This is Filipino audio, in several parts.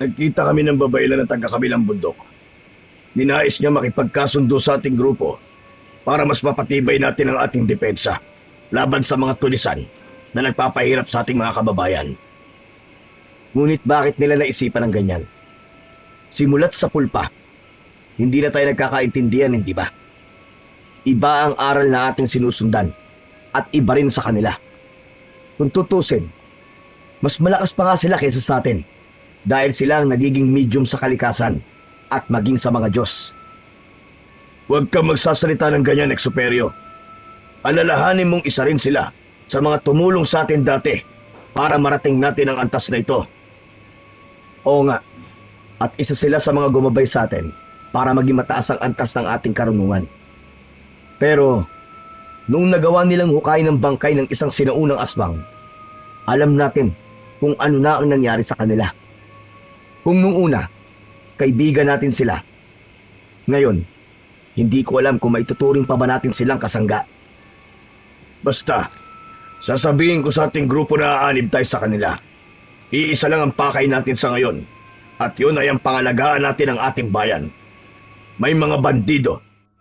Nagkita kami ng babaylan ng taga-kabilang bundok. Ninais niya makipagkasundo sa ating grupo para mas mapatibay natin ang ating depensa laban sa mga tulisan na nagpapahirap sa ating mga kababayan. Ngunit bakit nila naisipan ng ganyan? Simulat sa pulpa, hindi na tayo nagkakaintindihan, hindi ba? Iba ang aral na ating sinusundan at iba rin sa kanila. Kung tutusin, mas malakas pa nga sila kaysa sa atin dahil sila ang nagiging medium sa kalikasan at maging sa mga Diyos. Huwag kang magsasalita ng ganyan, Exuperio. Alalahanin mong isa rin sila sa mga tumulong sa atin dati para marating natin ang antas na ito. Oo nga, at isa sila sa mga gumabay sa atin para maging mataas ang antas ng ating karunungan. Pero, noong nagawa nilang hukay ng bangkay ng isang sinaunang aswang, alam natin kung ano na ang nangyari sa kanila. Kung nung una, kaibigan natin sila. Ngayon, hindi ko alam kung maituturing pa ba natin silang kasangga. Basta, sasabihin ko sa ating grupo na aanib tayo sa kanila. Iisa lang ang pakay natin sa ngayon, at yun ay ang pangalagaan natin ng ating bayan. May mga bandido,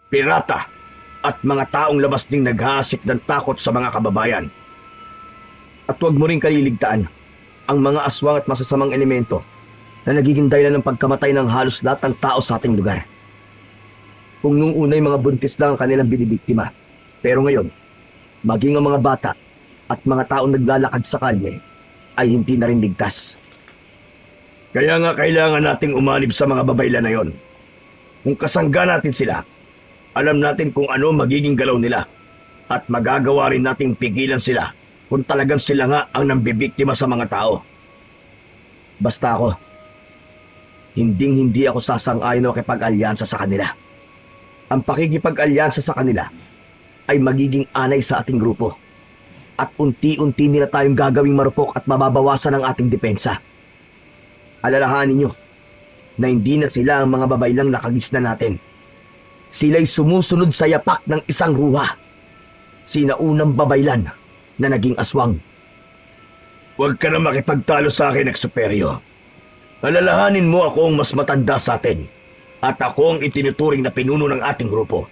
pirata, at mga taong labas ding naghahasik ng takot sa mga kababayan. At huwag mo rin kaliligtaan ang mga aswang at masasamang elemento na nagiging dahilan ng pagkamatay ng halos lahat ng tao sa ating lugar. Kung nung unay mga buntis lang ang kanilang binibiktima, pero ngayon, maging ang mga bata at mga taong naglalakad sa kalye ay hindi na rin ligtas. Kaya nga kailangan nating umanib sa mga babaylan na yon. Kung kasangga natin sila, alam natin kung ano magiging galaw nila at magagawa rin nating pigilan sila kung talagang sila nga ang nambibiktima sa mga tao. Basta ako, hindi ako sasang-ayon o makipag-alyansa sa kanila. Ang pakikipag-alyansa sa kanila ay magiging anay sa ating grupo at unti-unti nila tayong gagawing marupok at mababawasan ang ating depensa. Alalahanin nyo na hindi na sila ang mga babaylang nakagisna natin. Sila'y sumusunod sa yapak ng isang ruha. Sinaunang babaylan na naging aswang. Huwag ka na makipagtalo sa akin, Exuperio. Alalahanin mo ako ang mas matanda sa atin at ako ang itinuturing na pinuno ng ating grupo.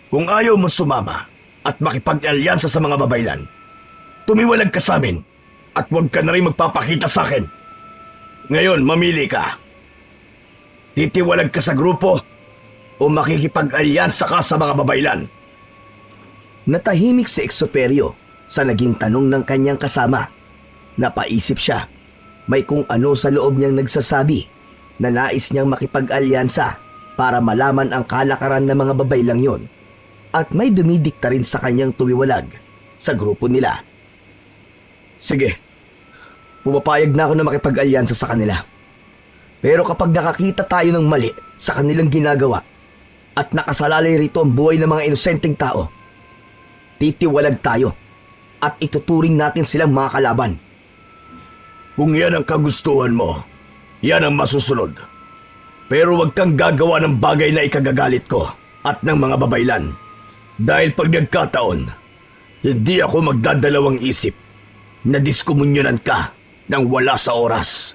Kung ayaw mo sumama at makipag-alyansa sa mga babaylan, tumiwalag ka sa amin at huwag ka na rin magpapakita sa akin. Ngayon, mamili ka. Titiwalag ka sa grupo o makikipag-alyansa ka sa mga babaylan? Natahimik si Exuperio sa naging tanong ng kanyang kasama. Napaisip siya. May kung ano sa loob niyang nagsasabi na nais niyang makipag-alyansa para malaman ang kalakaran ng mga babaylang yon. At may dumidikta rin sa kanyang tumiwalag sa grupo nila. Sige, pumapayag na ako na makipag-alyansa sa kanila. Pero kapag nakakita tayo ng mali sa kanilang ginagawa at nakasalalay rito ang buhay ng mga inosenteng tao, titiwalag tayo at ituturing natin silang mga kalaban. Kung yan ang kagustuhan mo, yan ang masusunod. Pero huwag kang gagawa ng bagay na ikagagalit ko at ng mga babaylan. Dahil pag nagkataon, hindi ako magdadalawang isip na diskomunyonan ka nang wala sa oras.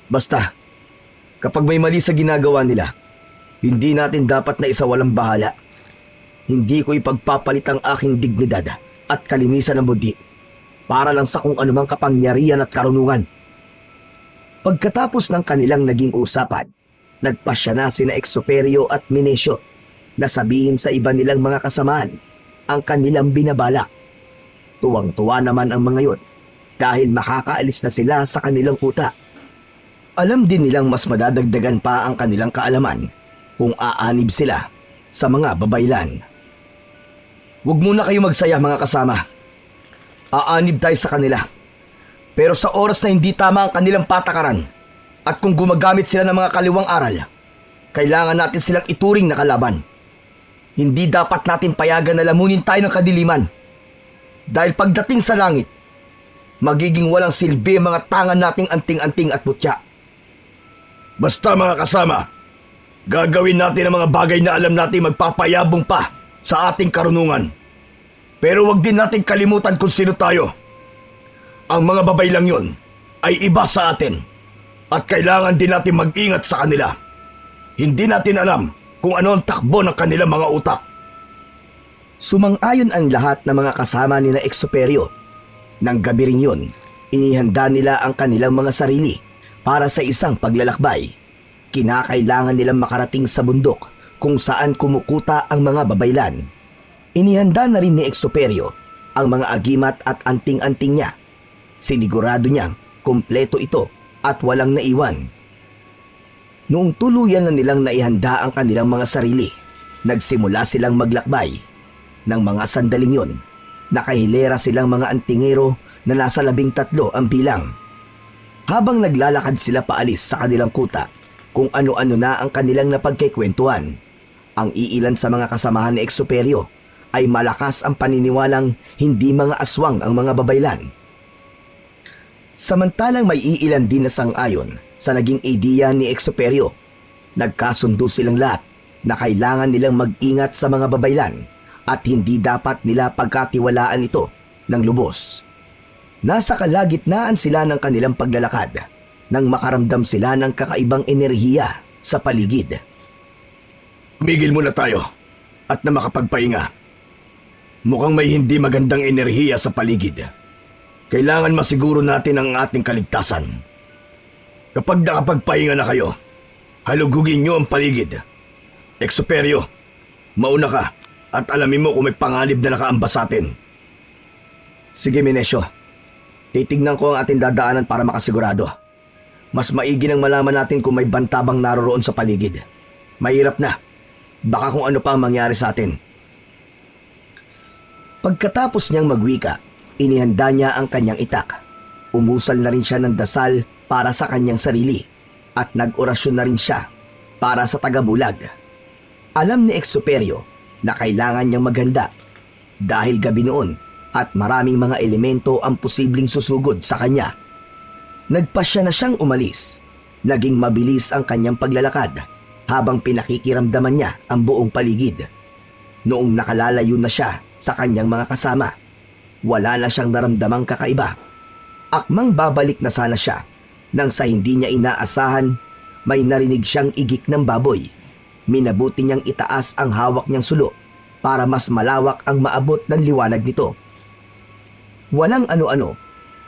Basta, kapag may mali sa ginagawa nila, hindi natin dapat na isawalang bahala. Hindi ko ipagpapalit ang aking dignidad at kalinisan ng budi para lang sa kung anumang kapangyarihan at karunungan. Pagkatapos ng kanilang naging usapan, nagpasya na sina Exuperio at Minesio na sabihin sa iba nilang mga kasamaan ang kanilang binabalak. Tuwang-tuwa naman ang mga yon dahil makakaalis na sila sa kanilang kuta. Alam din nilang mas madadagdagan pa ang kanilang kaalaman kung aanib sila sa mga babaylan. Huwag muna kayo magsaya mga kasama. Aanib tayo sa kanila. Pero sa oras na hindi tama ang kanilang patakaran at kung gumagamit sila ng mga kaliwang aral, kailangan natin silang ituring na kalaban. Hindi dapat natin payagan na lamunin tayo ng kadiliman. Dahil pagdating sa langit, magiging walang silbi ang mga tangan nating anting-anting at butya. Basta mga kasama, gagawin natin ang mga bagay na alam natin magpapayabong pa sa ating karunungan. Pero wag din natin kalimutan kung sino tayo. Ang mga babaylang yon ay iba sa atin At kailangan din natin mag-ingat sa kanila. Hindi natin alam kung ano ang takbo ng kanilang mga utak. Sumang-ayon ang lahat ng mga kasama ni na Exuperio. Nang gabi rin yun, inihanda nila ang kanilang mga sarili para sa isang paglalakbay. Kinakailangan nilang makarating sa bundok kung saan kumukuta ang mga babaylan. Inihanda na rin ni Exuperio ang mga agimat at anting-anting niya. Sinigurado niyang kumpleto ito at walang naiwan. Noong tuluyan na nilang naihanda ang kanilang mga sarili, nagsimula silang maglakbay. Nang mga sandaling yon, nakahilera silang mga antingero na nasa 13 ang bilang. Habang naglalakad sila paalis sa kanilang kuta, kung ano-ano na ang kanilang napagkikwentuhan, ang iilan sa mga kasamahan ni Exuperio ay malakas ang paniniwalang hindi mga aswang ang mga babaylan. Samantalang may iilan din na sang-ayon sa naging ideya ni Exuperio. Nagkasundo silang lahat na kailangan nilang mag-ingat sa mga babaylan at hindi dapat nila pagkatiwalaan ito ng lubos. Nasa kalagitnaan sila ng kanilang paglalakad nang makaramdam sila ng kakaibang enerhiya sa paligid. Tumigil muna tayo at na makapagpahinga. Mukhang may hindi magandang enerhiya sa paligid. Kailangan masiguro natin ang ating kaligtasan. Kapag nakapagpahinga na kayo, halugugin nyo ang paligid. Exuperio, mauna ka at alamin mo kung may panganib na nakaambas sa atin. Sige, Minesio. Titignan ko ang ating dadaanan para makasigurado. Mas maigi nang malaman natin kung may bantabang naroroon sa paligid. Mahirap na. Baka kung ano pa ang mangyari sa atin. Pagkatapos niyang magwika, inihanda niya ang kanyang itak. Umusal na rin siya ng dasal para sa kanyang sarili at nag-orasyon na rin siya para sa tagabulag. Alam ni Exuperio na kailangan niyang maghanda dahil gabi noon at maraming mga elemento ang posibleng susugod sa kanya. Nagpasya na siyang umalis. Naging mabilis ang kanyang paglalakad habang pinakikiramdaman niya ang buong paligid. Noong nakalalayo na siya sa kanyang mga kasama, wala na siyang naramdamang kakaiba. Akmang babalik na sana siya nang sa hindi niya inaasahan may narinig siyang igik ng baboy. Minabuti niyang itaas ang hawak niyang sulo para mas malawak ang maabot ng liwanag nito. Walang ano-ano,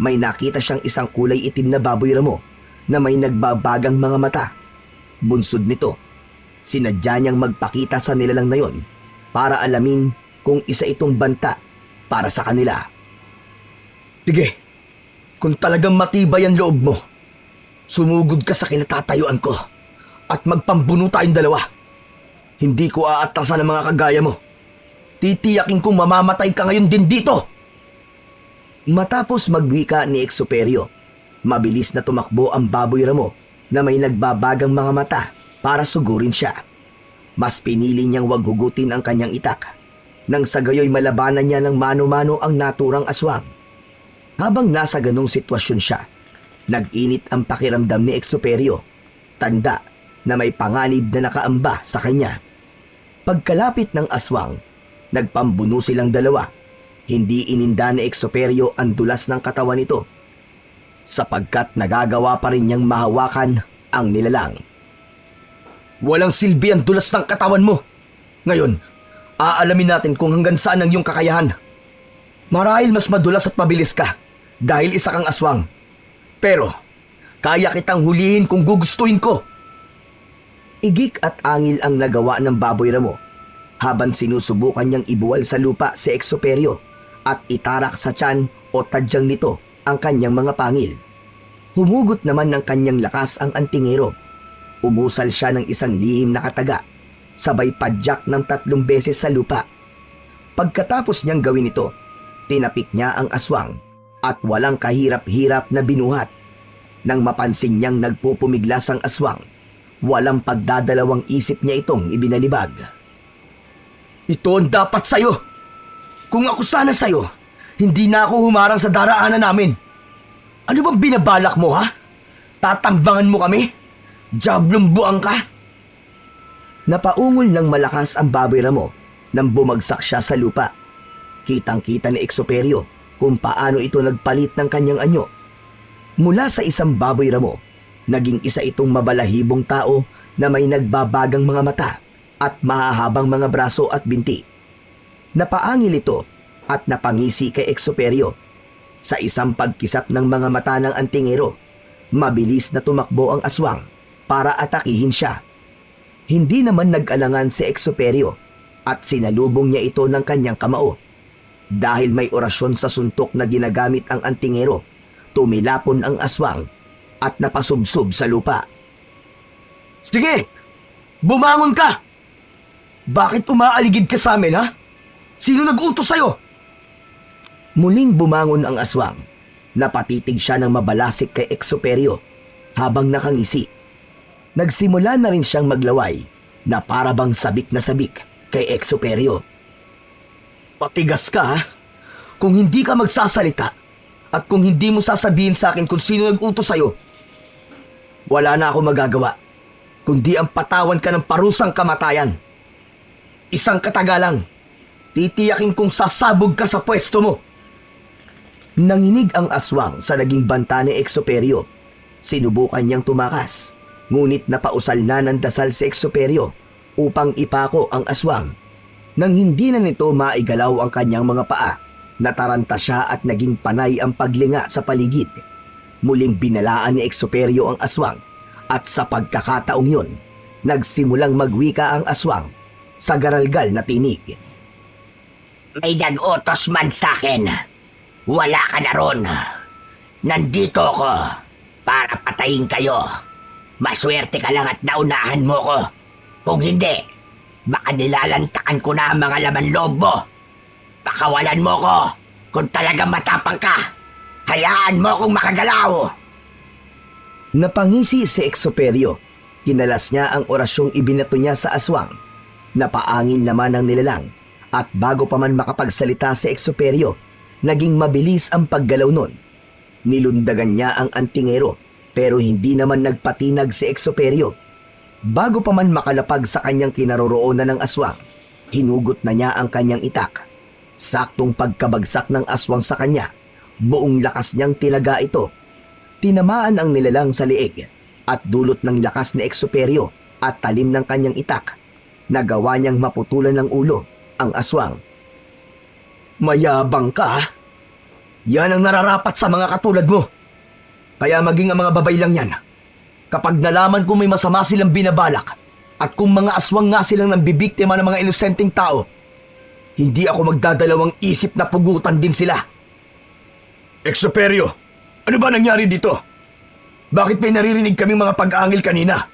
may nakita siyang isang kulay itim na baboy ramo na may nagbabagang mga mata. Bunsod nito, sinadya niyang magpakita sa nilalang na yon para alamin kung isa itong banta para sa kanila. Sige, kung talagang matibay ang loob mo, sumugod ka sa kinatatayuan ko at magpambuno tayong dalawa. Hindi ko aatrasan ang mga kagaya mo. Titiyakin kong mamamatay ka ngayon din dito. Matapos magwika ni Exuperio, mabilis na tumakbo ang baboy ramo na may nagbabagang mga mata para sugurin siya. Mas pinili niyang wag hugutin ang kanyang itak nang sa gayoy malabanan niya ng mano-mano ang naturang aswang. Habang nasa ganong sitwasyon siya, nag-init ang pakiramdam ni Exuperio, tanda na may panganib na nakaamba sa kanya. Pagkalapit ng aswang, nagpambuno silang dalawa. Hindi ininda ni Exuperio ang dulas ng katawan nito, sapagkat nagagawa pa rin niyang mahawakan ang nilalang. Walang silbi ang dulas ng katawan mo. Ngayon, aalamin natin kung hanggang saan ang iyong kakayahan. Marahil mas madulas at mabilis ka dahil isa kang aswang. Pero, kaya kitang hulihin kung gugustuhin ko. Igik at angil ang nagawa ng baboy ramo habang sinusubukan niyang ibuwal sa lupa si Exuperio at itarak sa tiyan o tadyang nito ang kanyang mga pangil. Humugot naman ng kanyang lakas ang antingero. Umusal siya ng isang lihim na kataga, sabay padyak ng 3 beses sa lupa. Pagkatapos niyang gawin ito, tinapik niya ang aswang at walang kahirap-hirap na binuhat. Nang mapansin niyang nagpupumiglas ang aswang, walang pagdadalawang isip niya itong ibinalibag. Ito ang dapat sa'yo! Kung ako sana sa'yo, hindi na ako humarang sa daraanan namin. Ano bang binabalak mo, ha? Tatambangan mo kami? Diablong buang ka? Napaungol ng malakas ang baboy ramo nang bumagsak siya sa lupa. Kitang-kita ni Exuperio kung paano ito nagpalit ng kanyang anyo. Mula sa isang baboy ramo, Naging isa itong mabalahibong tao na may nagbabagang mga mata at mahahabang mga braso at binti. Napaangil ito at napangisi kay Exoperio. Sa isang pagkisap ng mga mata ng antingero, mabilis na tumakbo ang aswang para atakihin siya. Hindi naman nag-alangan si Exoperio at sinalubong niya ito ng kanyang kamao. Dahil may orasyon sa suntok na ginagamit ang antingero, tumilapon ang aswang at napasubsob sa lupa. "Sige! Bumangon ka! Bakit umaaligid ka sa amin, ha? Sino nag-utos sa'yo?" Muling bumangon ang aswang. Napatitig siya ng mabalasik kay Exoperio habang nakangisi. Nagsimula na rin siyang maglaway na parabang sabik na sabik kay Exoperio. "Patigas ka, ha? Kung hindi ka magsasalita at kung hindi mo sasabihin sa akin kung sino nag-utos sa'yo, wala na ako magagawa kundi ang patawan ka ng parusang kamatayan. Isang katagalang, titiyakin kong sasabog ka sa pwesto mo." Nanginig ang aswang sa naging banta ni Exoperio. Sinubukan niyang tumakas, ngunit napausal na ng dasal si Exoperio upang ipako ang aswang. Nang hindi na nito maigalaw ang kanyang mga paa, nataranta siya at naging panay ang paglinga sa paligid. Muling binalaan ni Exoperio ang aswang at sa pagkakataong yun, nagsimulang magwika ang aswang sa garalgal na tinig. "May nag-utos man sa akin. Wala ka na ron. Nandito ako para patayin kayo. Maswerte ka lang at naunahan mo ko. Kung hindi, baka nilalantakan ko na ang mga laman loob mo. Pakawalan mo ko kung talagang matapang ka. Hayaan mo akong makagalaw." Napangisi si Exoperio. Kinalas niya ang orasyong ibinato niya sa aswang. Napaangin naman ang nilalang at bago pa man makapagsalita si Exoperio, naging mabilis ang paggalaw nun. Nilundagan niya ang antingero pero hindi naman nagpatinag si Exoperio. Bago pa man makalapag sa kanyang kinaroroonan ng aswang, hinugot na niya ang kanyang itak. Saktong pagkabagsak ng aswang sa kanya, buong lakas niyang tilaga ito. Tinamaan ang nilalang sa liig at dulot ng lakas ni Exoperio at talim ng kanyang itak. Nagawa niyang maputulan ng ulo ang aswang. "Mayabang ka, ha? Yan ang nararapat sa mga katulad mo. Kaya maging ang mga babay lang yan. Kapag nalaman kung may masama silang binabalak at kung mga aswang nga silang nambibiktima ng mga inosenteng tao, hindi ako magdadalawang isip na pugutan din sila." Exoperio, ano ba nangyari dito? Bakit may naririnig kaming mga pag-aangil kanina?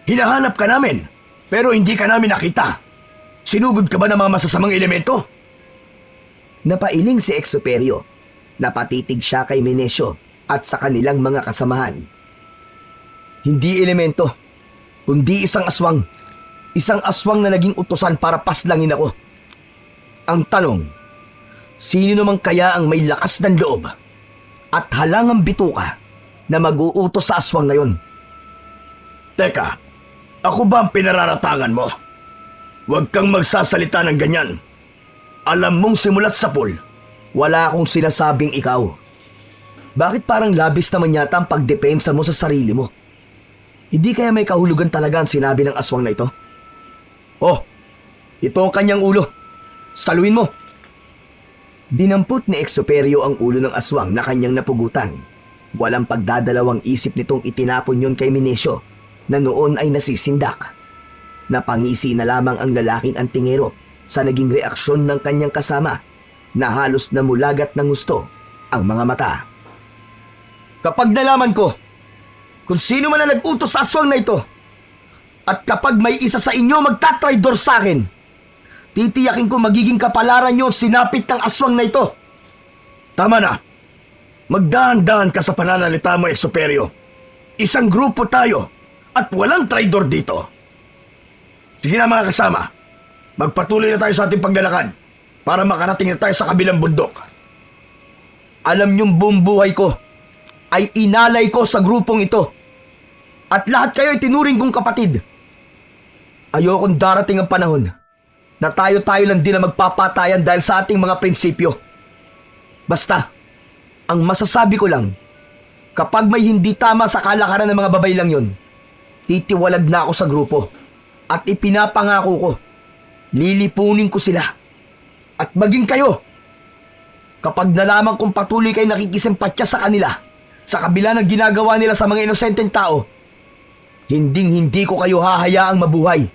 Hinahanap ka namin, pero hindi ka namin nakita. Sinugod ka ba ng mga masasamang elemento? Napailing si Exoperio. Napatitig siya kay Menesio at sa kanilang mga kasamahan. "Hindi elemento, kundi isang aswang. Isang aswang na naging utusan para paslangin ako. Ang tanong, sino naman kaya ang may lakas ng loob at halangang bituka na mag-uutos sa aswang na yon?" Teka, ako ba ang pinararatangan mo? Huwag kang magsasalita ng ganyan. Alam mong simulat sa pool, Wala akong sinasabing ikaw. Bakit parang labis naman yata ang pagdepensa mo sa sarili mo? Hindi kaya may kahulugan talaga ang sinabi ng aswang na ito? Oh, ito ang kanyang ulo. Saluin mo. Dinampot ni Exoperio ang ulo ng aswang na kanyang napugutan. Walang pagdadalawang isip nitong itinapon yon kay Menesio na noon ay nasisindak. Napangisi na lamang ang lalaking antingero sa naging reaksyon ng kanyang kasama na halos namulagat ng gusto ang mga mata. Kapag nalaman ko kung sino man ang nag-utos sa aswang na ito at kapag may isa sa inyo magtatraidor sa akin, titiyakin ko magiging kapalaran nyo sinapit ng aswang na ito. Tama na. Magdahan-dahan ka sa pananalita mo, Exoperio. Isang grupo tayo at walang traidor dito. Sige na mga kasama, magpatuloy na tayo sa ating paglalakad para makarating na tayo sa kabilang bundok. Alam niyong buong buhay ko ay inalay ko sa grupong ito at lahat kayo ay tinuring kong kapatid. Ayokong darating ang panahon na tayo-tayo lang din na magpapatayan dahil sa ating mga prinsipyo. Basta, ang masasabi ko lang, Kapag may hindi tama sa kalakaran ng mga babay lang yon, titiwalag na ako sa grupo at ipinapangako ko, lilipunin ko sila. At maging kayo, kapag nalaman kong patuloy kayo nakikisimpatya sa kanila, sa kabila ng ginagawa nila sa mga inosenteng tao, hinding-hindi ko kayo hahayaang mabuhay.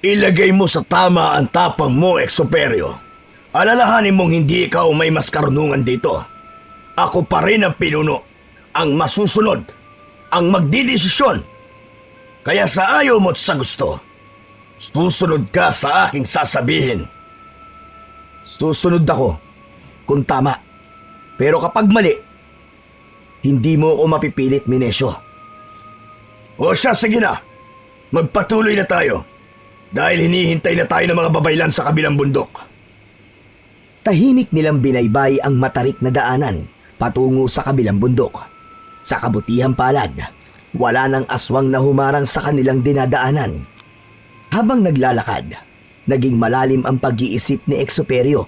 Ilagay mo sa tama ang tapang mo, Exoperio. Alalahanin mong hindi ikaw may mas karunungan dito. Ako pa rin ang pinuno, ang masusunod, ang magdidesisyon. Kaya sa ayaw mo't sa gusto, susunod ka sa aking sasabihin. Susunod ako kung tama. Pero kapag mali, hindi mo ako mapipilit, Minesio. O siya, sige na. Magpatuloy na tayo. Dahil hinihintay na tayo ng mga babaylan sa kabilang bundok. Tahimik nilang binaybay ang matarik na daanan patungo sa kabilang bundok. Sa kabutihang palad, wala nang aswang na humarang sa kanilang dinadaanan. Habang naglalakad, naging malalim ang pag-iisip ni Exoperio.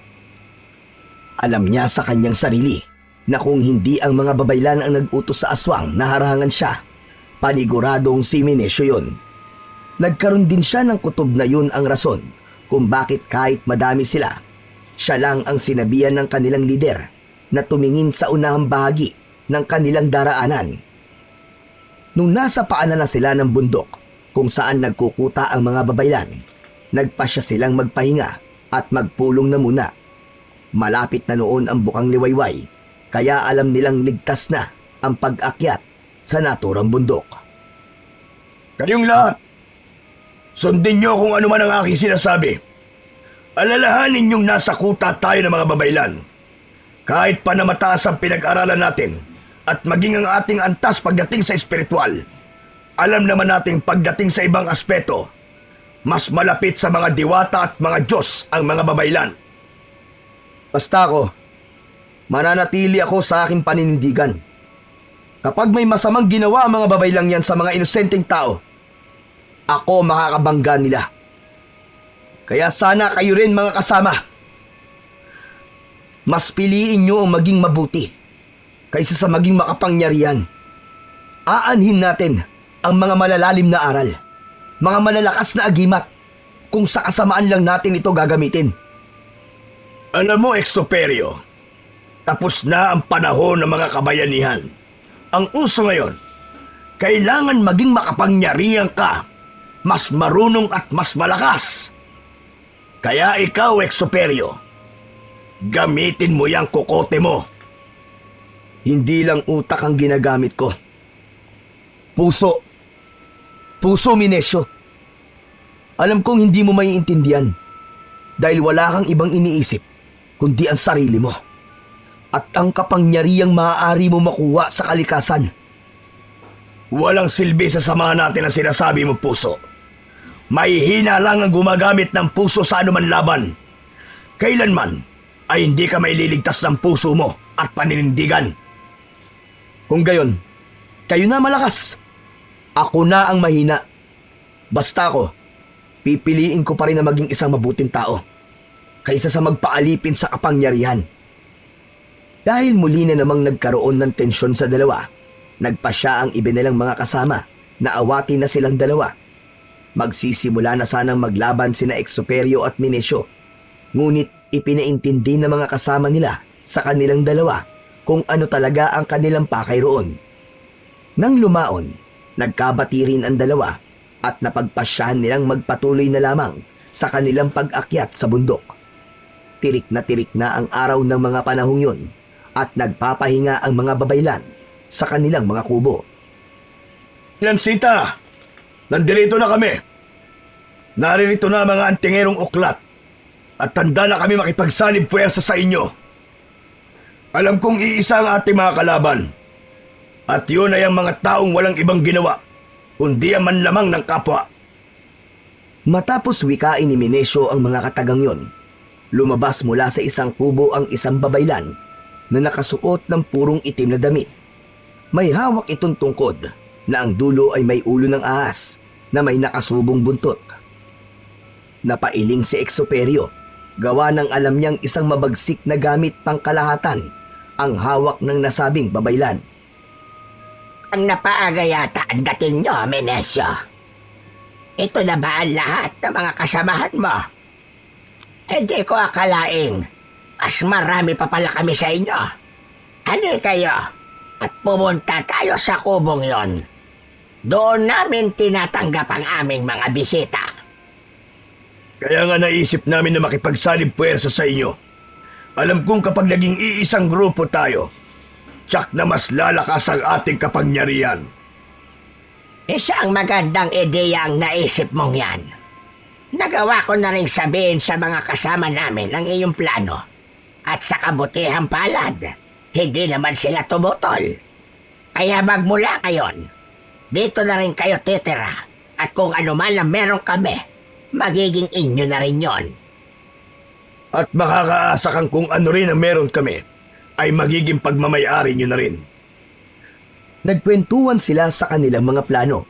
Alam niya sa kanyang sarili na kung hindi ang mga babaylan ang nag-utos sa aswang na harangan siya, paniguradong si Minesio yun. Nagkaroon din siya ng kutob na yun ang rason kung bakit kahit madami sila, siya lang ang sinabihan ng kanilang lider na tumingin sa unahang bahagi ng kanilang daraanan. Nung nasa paanan na sila ng bundok kung saan nagkukuta ang mga babaylan, nagpasya silang magpahinga at magpulong na muna. Malapit na noon ang bukang liwayway, kaya alam nilang ligtas na ang pag-akyat sa naturang bundok. Kayong lahat, sundin niyo kung ano man ang aking sinasabi. Alalahanin niyong nasa kuta tayo ng mga babaylan. Kahit pa na mataas ang pinag-aralan natin at maging ang ating antas pagdating sa espiritual, alam naman nating pagdating sa ibang aspeto, mas malapit sa mga diwata at mga Diyos ang mga babaylan. Basta ako, mananatili ako sa aking paninindigan. Kapag may masamang ginawa ang mga babaylang yan sa mga inosenteng tao, ako makakabangga nila. Kaya sana kayo rin mga kasama, mas piliin nyo ang maging mabuti kaysa sa maging makapangyarihan. Aanhin natin ang mga malalalim na aral, mga malalakas na agimat, kung sa kasamaan lang natin ito gagamitin. Alam mo, Exoperio, tapos na ang panahon ng mga kabayanihan. Ang uso ngayon, kailangan maging makapangyarihan ka, mas marunong at mas malakas. Kaya ikaw, Exoperio, gamitin mo yang kokote mo. Hindi lang utak ang ginagamit ko. Puso. Puso, Minesio. Alam kong hindi mo maiintindihan dahil wala kang ibang iniisip kundi ang sarili mo at ang kapangyarihang maaari mo makuha sa kalikasan. Walang silbi sa samahan natin ang sinasabi mo, puso. May hina lang ang gumagamit ng puso sa anuman laban. Kailanman ay hindi ka maililigtas ng puso mo at paninindigan. Kung gayon, kayo na malakas. Ako na ang mahina. Basta ako, pipiliin ko pa rin na maging isang mabuting tao kaysa sa magpaalipin sa kapangyarihan. Dahil muli na namang nagkaroon ng tensyon sa dalawa, nagpasya ang iba nilang mga kasama na awatin na silang dalawa. Magsisimula na sanang maglaban sina Exoperio at Minesio, ngunit ipinaintindi ng mga kasama nila sa kanilang dalawa kung ano talaga ang kanilang pakay roon. Nang lumaon, nagkabati rin ang dalawa at napagpasyahan nilang magpatuloy na lamang sa kanilang pag-akyat sa bundok. Tirik na ang araw ng mga panahong yun at nagpapahinga ang mga babaylan sa kanilang mga kubo. Lansita, nandirito na kami. Naririto na mga antingerong uklat at tanda na kami makipagsanib puwersa sa inyo. Alam kong iisa ang ating mga kalaban at yun ay ang mga taong walang ibang ginawa kundi ang manlamang ng kapwa. Matapos wikain ni Minesio ang mga katagang yon, lumabas mula sa isang kubo ang isang babaylan na nakasuot ng purong itim na damit. May hawak itong tungkod na ang dulo ay may ulo ng ahas na may nakasubong buntot. Napailing si Exoperio, gawa ng alam niyang isang mabagsik na gamit pangkalahatan ang hawak ng nasabing babaylan. Ang napaaga yata ang dating nyo, Menesio. Ito na ba ang lahat ng mga kasamahan mo? Hindi ko akalaing mas marami pa pala kami sa inyo. Hali kayo at pumunta tayo sa kubong yon. Doon namin tinatanggap ang aming mga bisita. Kaya nga naisip namin na makipagsalib puwersa sa inyo. Alam kong kapag naging iisang grupo tayo, tsak na mas lalakas ang ating kapangyarihan. Isang magandang ideya ang naisip mong yan. Nagawa ko na rin sabihin sa mga kasama namin ang iyong plano. At sa kabutihang palad, hindi naman sila tumutol. Kaya magmula ngayon, dito na rin kayo titira. At kung ano man ang meron kami, magiging inyo na rin yon. At makakaasa kang kung ano rin ang meron kami, ay magiging pagmamayari nyo na rin. Nagkwentuhan sila sa kanilang mga plano.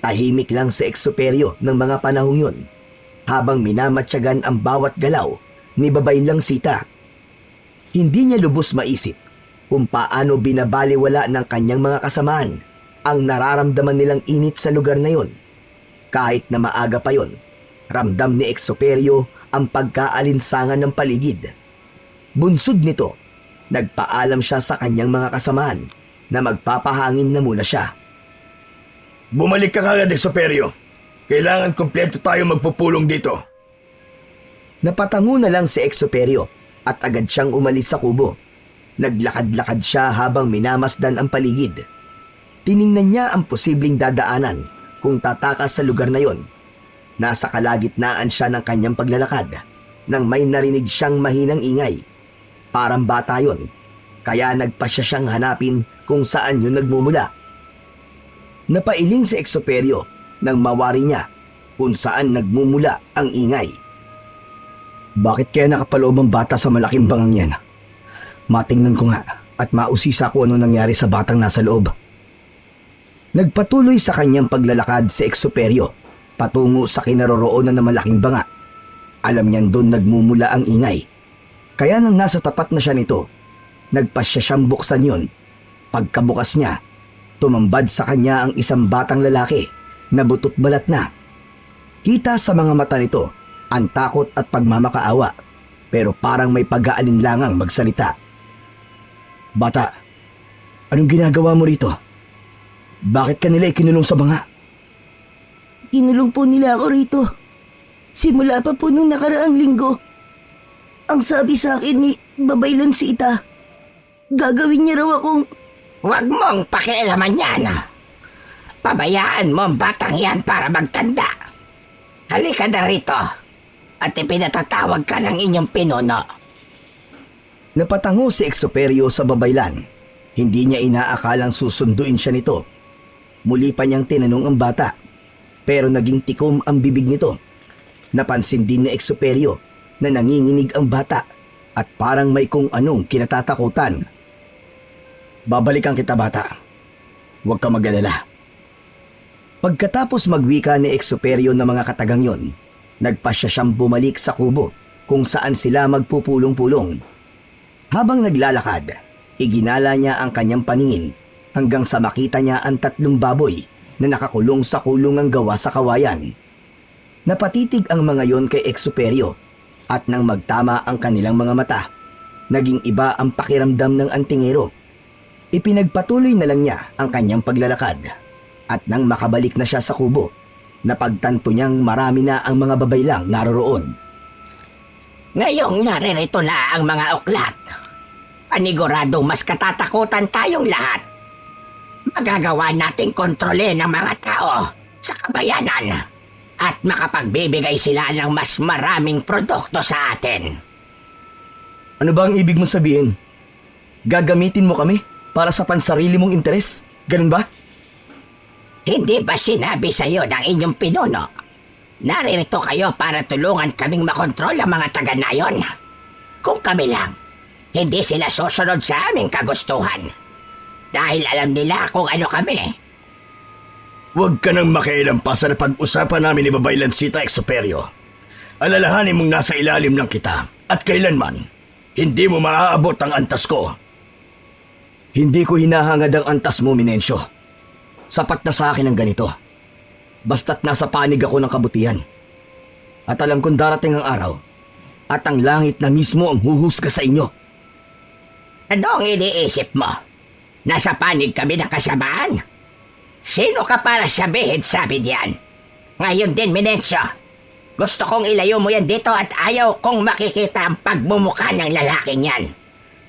Tahimik lang si Exuperio ng mga panahong yun, habang minamatyagan ang bawat galaw ni Babaylang Sita. Hindi niya lubos maisip kung paano binabaliwala ng kanyang mga kasamaan ang nararamdaman nilang init sa lugar na yon. Kahit na maaga pa yon, ramdam ni Exuperio ang pagkaalinsangan ng paligid. Bunsod nito, nagpaalam siya sa kanyang mga kasamaan na magpapahangin na muna siya. Bumalik ka kagad, Exuperio. Kailangan kumpleto tayo magpupulong dito. Napatango na lang si Exuperio at agad siyang umalis sa kubo. Naglakad-lakad siya habang minamasdan ang paligid. Tiningnan niya ang posibleng dadaanan kung tatakas sa lugar na yon. Nasa kalagitnaan siya ng kanyang paglalakad nang may narinig siyang mahinang ingay. Parang bata yon, kaya nagpasya siyang hanapin kung saan yun nagmumula. Napailing si Exuperio nang mawari niya kung saan nagmumula ang ingay. Bakit kaya nakapaloob ang bata sa malaking bangang yan? Matingnan ko nga at mausisa ko ano nangyari sa batang nasa loob. Nagpatuloy sa kanyang paglalakad si Exuperio patungo sa kinaroroonan ng malaking banga. Alam niyan doon nagmumula ang ingay. Kaya nang nasa tapat na siya nito, nagpasya siyang buksan yon. Pagkabukas niya, tumambad sa kanya ang isang batang lalaki na butot balat na. Kita sa mga mata nito ang takot at pagmamakaawa, pero parang may pag-aalinlangang magsalita. Bata, anong ginagawa mo rito? Bakit ka nila ikinulong sa banga? Kinulong po nila ako rito. Simula pa po nung nakaraang linggo. Ang sabi sa akin ni Babaylan Sita, gagawin niya raw akong... Huwag mong pakialaman yan. Pabayaan mo ang batang yan para magtanda. Halika na rito at ipinatatawag ka ng inyong pinuno. Napatango si Exuperio sa Babaylan. Hindi niya inaakalang susunduin siya nito. Muli pa niyang tinanong ang bata, pero naging tikom ang bibig nito. Napansin din ni Exuperio na nanginginig ang bata at parang may kung anong kinatatakutan. Babalikan kita, bata. Huwag ka mag-alala. Pagkatapos magwika ni Exuperio ng mga katagang yon, nagpasya siyang bumalik sa kubo kung saan sila magpupulong-pulong. Habang naglalakad, iginala niya ang kanyang paningin hanggang sa makita niya ang 3 baboy na nakakulong sa kulungang gawa sa kawayan. Napatitig ang mga yon kay Exuperio at nang magtama ang kanilang mga mata, naging iba ang pakiramdam ng antingero. Ipinagpatuloy na lang niya ang kanyang paglalakad at nang makabalik na siya sa kubo, napagtanto niyang marami na ang mga babaylang naroroon. Ngayong naririto na ang mga uklat, paniguradong mas katatakutan tayong lahat. Magagawa nating kontrolin ang mga tao sa kabayanan at makapagbibigay sila ng mas maraming produkto sa atin. Ano ba ang ibig mong sabihin? Gagamitin mo kami para sa pansarili mong interes? Ganun ba? Hindi ba sinabi sa iyo ng inyong pinuno? Naririto kayo para tulungan kaming makontrol ang mga taga-nayon. Kung kami lang, hindi sila susunod sa aming kagustuhan. Dahil alam nila kung ano kami. Huwag ka nang makialam pa sa napag-usapan namin ni Babaylan Sita, Exuperio. Alalahanin mong nasa ilalim lang kita at kailanman hindi mo maaabot ang antas ko. Hindi ko hinahangad ang antas mo, Minencio. Sapat na sa akin ang ganito. Basta't nasa panig ako ng kabutihan. At alam kong darating ang araw at ang langit na mismo ang huhusga sa inyo. Ano ang iniisip mo? Nasa panig kami na kasamaan? Sino ka para sabihin sabi diyan? Ngayon din, Minencio. Gusto kong ilayo mo yan dito at ayaw kong makikita ang pagmumukha ng lalaking yan.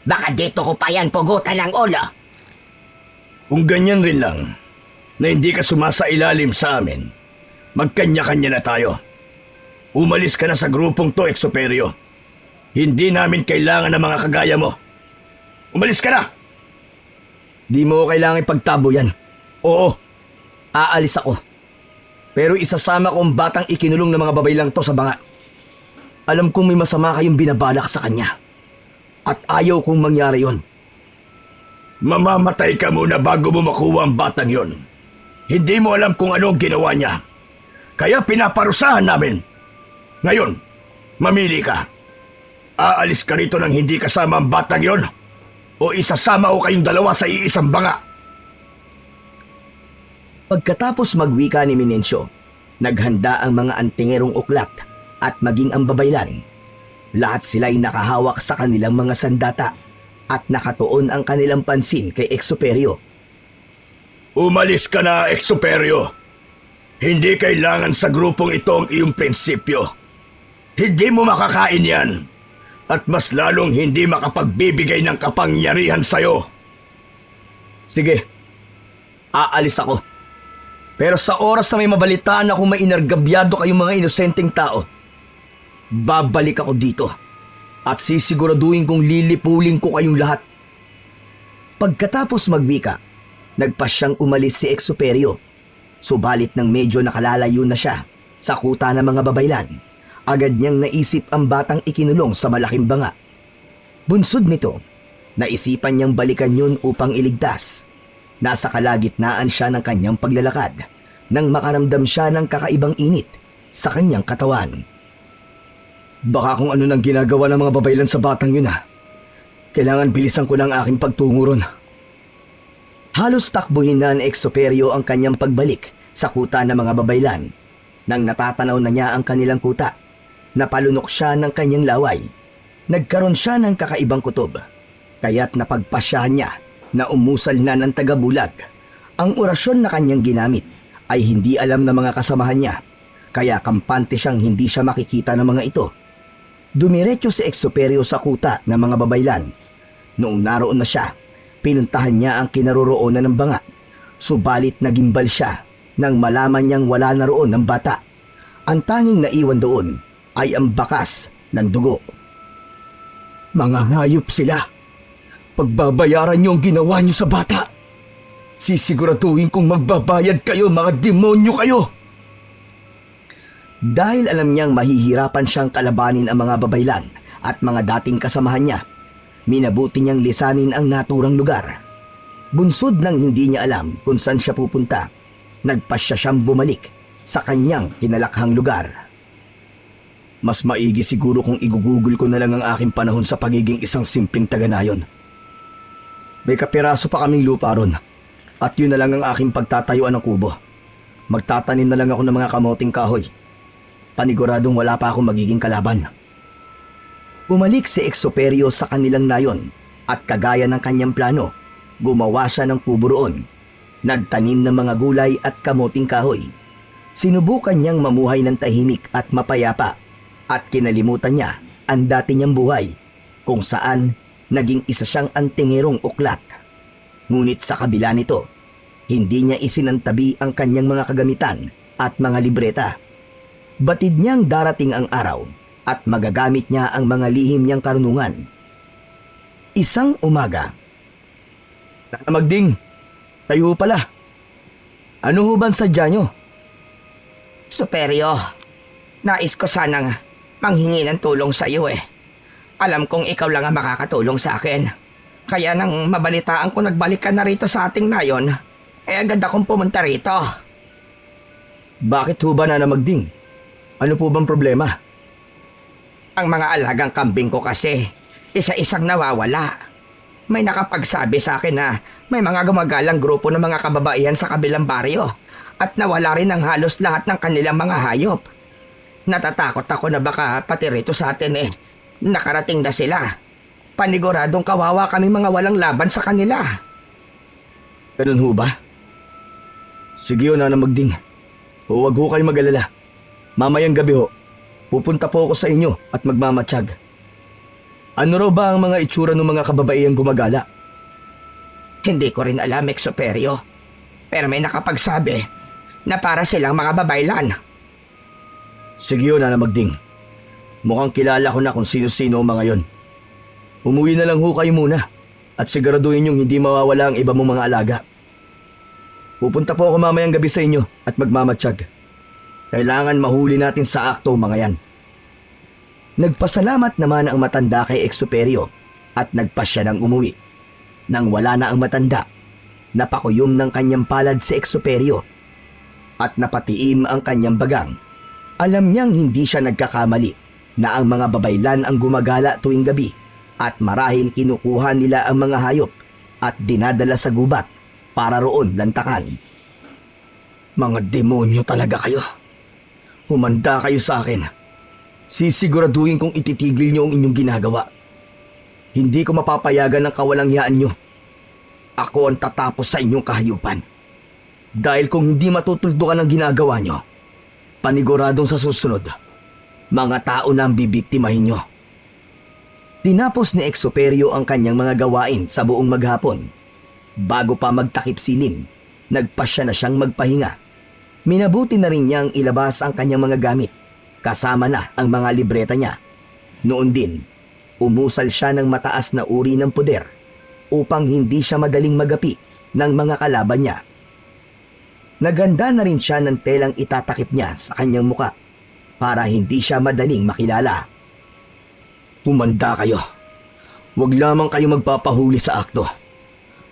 Baka dito ko pa yan pugutan ng ulo. Kung ganyan rin lang, na hindi ka sumasailalim sa amin, magkanya-kanya na tayo. Umalis ka na sa grupong to, Exoperio. Hindi namin kailangan ng mga kagaya mo. Umalis ka na! Di mo kailangan ipagtabo yan. Oo, aalis ako. Pero isasama ko ang batang ikinulong ng mga babay lang to sa banga. Alam kong may masama kayong binabalak sa kanya. At ayaw kong mangyari yon. Mamamatay ka muna bago mo makuha ang batang yon. Hindi mo alam kung ano ang ginawa niya. Kaya pinaparusahan namin. Ngayon, mamili ka. Aalis ka rito nang hindi kasama ang batang yon o isasama ko kayong dalawa sa iisang banga. Pagkatapos magwika ni Minencio, naghanda ang mga antingerong uklat at maging ang babaylan. Lahat sila'y nakahawak sa kanilang mga sandata at nakatuon ang kanilang pansin kay Exoperio. Umalis ka na, Exoperio. Hindi kailangan sa grupong ito ang iyong prinsipyo. Hindi mo makakain yan. At mas lalong hindi makapagbibigay ng kapangyarihan sa'yo. Sige, aalis ako. Pero sa oras na may mabalitaan akong may inargabyado kayong mga inosenteng tao, babalik ako dito at sisiguraduhin kong lilipulin ko kayong lahat. Pagkatapos magwika, nagpasyang umalis si Exoperio. Subalit nang medyo nakalalayo na siya sa kuta ng mga babaylan, agad niyang naisip ang batang ikinulong sa malaking banga. Bunsod nito, naisipan niyang balikan yun upang iligtas. Nasa kalagitnaan siya ng kanyang paglalakad nang makaramdam siya ng kakaibang init sa kanyang katawan. Baka kung ano nang ginagawa ng mga babaylan sa batang yun Kailangan bilisan ko ng aking pagtungo ron. Halos takbuhin na ni Exoperio ang kanyang pagbalik sa kuta ng mga babaylan. Nang natatanaw na niya ang kanilang kuta, napalunok siya ng kanyang laway. Nagkaroon siya ng kakaibang kutob, kaya't napagpasyahan niya na umusal na ng tagabulag. Ang orasyon na kanyang ginamit ay hindi alam ng mga kasamahan niya, kaya kampante siyang hindi siya makikita ng mga ito. Dumiretso si Exoperio sa kuta ng mga babaylan. Noong naroon na siya, pinuntahan niya ang kinaroroonan ng banga, subalit nagimbal siya nang malaman niyang wala na roon ng bata. Ang tanging naiwan doon ay ang bakas ng dugo. Mga hayop sila! Pagbabayaran niyo ang ginawa niyo sa bata. Sisiguraduhin kong magbabayad kayo, mga demonyo kayo! Dahil alam niyang mahihirapan siyang kalabanin ang mga babaylan at mga dating kasamahan niya, minabuti niyang lisanin ang naturang lugar. Bunsod nang hindi niya alam kung saan siya pupunta, nagpasya siyang bumalik sa kanyang kinalakhang lugar. Mas maigi siguro kung igugugol ko na lang ang aking panahon sa pagiging isang simpleng taga-nayon. May kapiraso pa kaming lupa ron at yun na lang ang aking pagtatayuan ng kubo. Magtatanim na lang ako ng mga kamoting kahoy. Paniguradong wala pa akong magiging kalaban. Bumalik si Exoperio sa kanilang nayon at kagaya ng kanyang plano, gumawa siya ng kubo roon. Nagtanim ng mga gulay at kamoting kahoy. Sinubukan niyang mamuhay ng tahimik at mapayapa at kinalimutan niya ang dati niyang buhay kung saan naging isa siyang antingerong uklat. Ngunit sa kabila nito, hindi niya isinantabi ang kanyang mga kagamitan at mga libreta. Batid niyang darating ang araw at magagamit niya ang mga lihim niyang karunungan. Isang umaga. Magding, tayo pala. Ano ho ba ang sadya niyo? Superyo, nais ko sanang manghingi ng tulong sa iyo Alam kong ikaw lang ang makakatulong sa akin. Kaya nang mabalitaan ko nagbalik ka na rito sa ating nayon, agad akong pumunta rito. Bakit ho ba na Magding? Ano po bang problema? Ang mga alagang kambing ko kasi, isa-isang nawawala. May nakapagsabi sa akin na May mga gumagalang grupo ng mga kababaihan sa kabilang baryo at nawala rin ang halos lahat ng kanilang mga hayop. Natatakot ako na baka pati rito sa atin nakarating na sila. Paniguradong kawawa kami mga walang laban sa kanila. Ganun ho ba? Sige ho, Nana Magding. Huwag ho kayo mag-alala. Mamayang gabi ho, pupunta po ako sa inyo at magmamatsyag. Ano raw ba ang mga itsura ng mga kababaihang gumagala? Hindi ko rin alam, Exuperio. Pero may nakapagsabi na para silang mga babaylan. Sige ho, Nana Magding. Mukhang kilala ko na kung sino-sino ang mga yon. Umuwi na lang ho kayo muna at siguraduhin niyong hindi mawawala ang iba mong mga alaga. Pupunta po ako mamayang gabi sa inyo at magmamatsyag. Kailangan mahuli natin sa akto mga yan. Nagpasalamat naman ang matanda kay Exuperio at nagpasya ng umuwi. Nang wala na ang matanda, napakuyom ng kanyang palad si Exuperio at napatiim ang kanyang bagang. Alam niyang hindi siya nagkakamali na ang mga babaylan ang gumagala tuwing gabi at marahil kinukuha nila ang mga hayop at dinadala sa gubat para roon lantakan. Mga demonyo talaga kayo. Humanda kayo sa akin. Sisiguraduhin kong ititigil niyo ang inyong ginagawa. Hindi ko mapapayagan ng kawalangyaan niyo. Ako ang tatapos sa inyong kahayupan. Dahil kung hindi matutuldukan ang ginagawa niyo, paniguradong sa susunod, mga tao na ang bibiktimahin niyo. Tinapos ni Exuperio ang kanyang mga gawain sa buong maghapon. Bago pa magtakip silim, nagpasya na siyang magpahinga. Minabuti na rin niyang ilabas ang kanyang mga gamit, kasama na ang mga libreta niya. Noon din, umusal siya ng mataas na uri ng puder upang hindi siya madaling magapi ng mga kalaban niya. Naganda na rin siya ng telang itatakip niya sa kanyang muka para hindi siya madaling makilala. Humanda kayo. Huwag lamang kayo magpapahuli sa akto.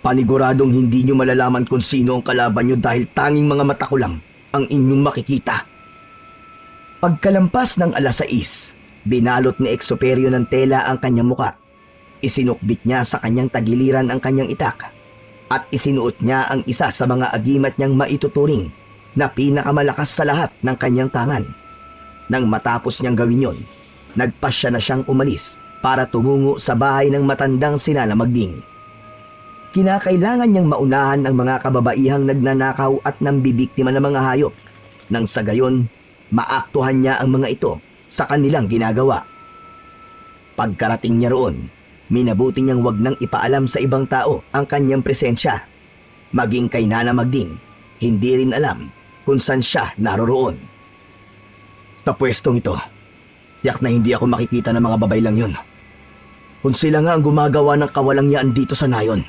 Paniguradong hindi nyo malalaman kung sino ang kalaban nyo dahil tanging mga mata ko lang ang inyong makikita. Pagkalampas ng 6:00, binalot ni Exuperio ng tela ang kanyang muka. Isinukbit niya sa kanyang tagiliran ang kanyang itak at isinuot niya ang isa sa mga agimat niyang maituturing na pinakamalakas sa lahat ng kanyang tangan. Nang matapos niyang gawin yon, nagpasya na siyang umalis para tumungo sa bahay ng matandang si Nana Magding. Kinakailangan niyang maunahan ang mga kababaihang nagnanakaw at nambibiktima ng mga hayop nang sa gayon maaktuhan niya ang mga ito sa kanilang ginagawa. Pagkarating niya roon, minabuti niyang wag nang ipaalam sa ibang tao ang kanyang presensya. Maging kay Nana Magding, hindi rin alam kung saan siya naroroon. Sa pwestong ito, tiyak na hindi ako makikita ng mga babay lang yun. Kung sila nga ang gumagawa ng kawalangyaan dito sa nayon.